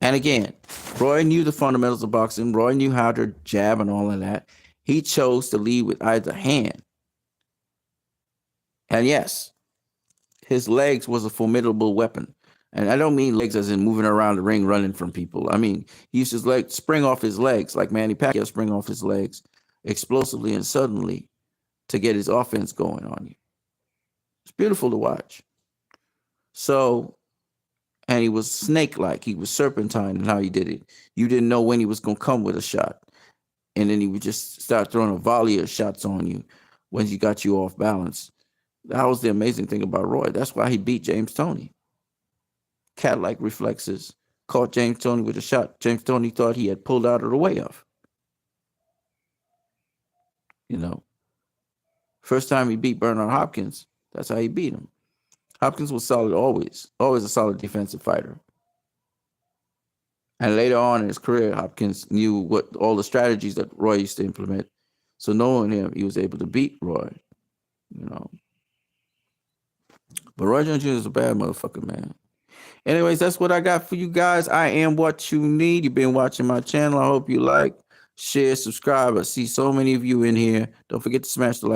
A: And again, Roy knew the fundamentals of boxing. Roy knew how to jab and all of that. He chose to lead with either hand. And yes, his legs was a formidable weapon. And I don't mean legs as in moving around the ring, running from people. I mean, he used his legs, spring off his legs, like Manny Pacquiao spring off his legs explosively and suddenly to get his offense going on you. It's beautiful to watch. So, and he was snake-like. He was serpentine in how he did it. You didn't know when he was going to come with a shot. And then he would just start throwing a volley of shots on you when he got you off balance. That was the amazing thing about Roy. That's why he beat James Toney. Cat-like reflexes. Caught James Toney with a shot James Toney thought he had pulled out of the way of. You know. First time he beat Bernard Hopkins, that's how he beat him. Hopkins was solid always a solid defensive fighter. And later on in his career, Hopkins knew what all the strategies that Roy used to implement. So knowing him, he was able to beat Roy, you know. But Roy Jones Jr. is a bad motherfucker, man. Anyways, that's what I got for you guys. I am what you need. You've been watching my channel. I hope you like, share, subscribe. I see so many of you in here. Don't forget to smash the like.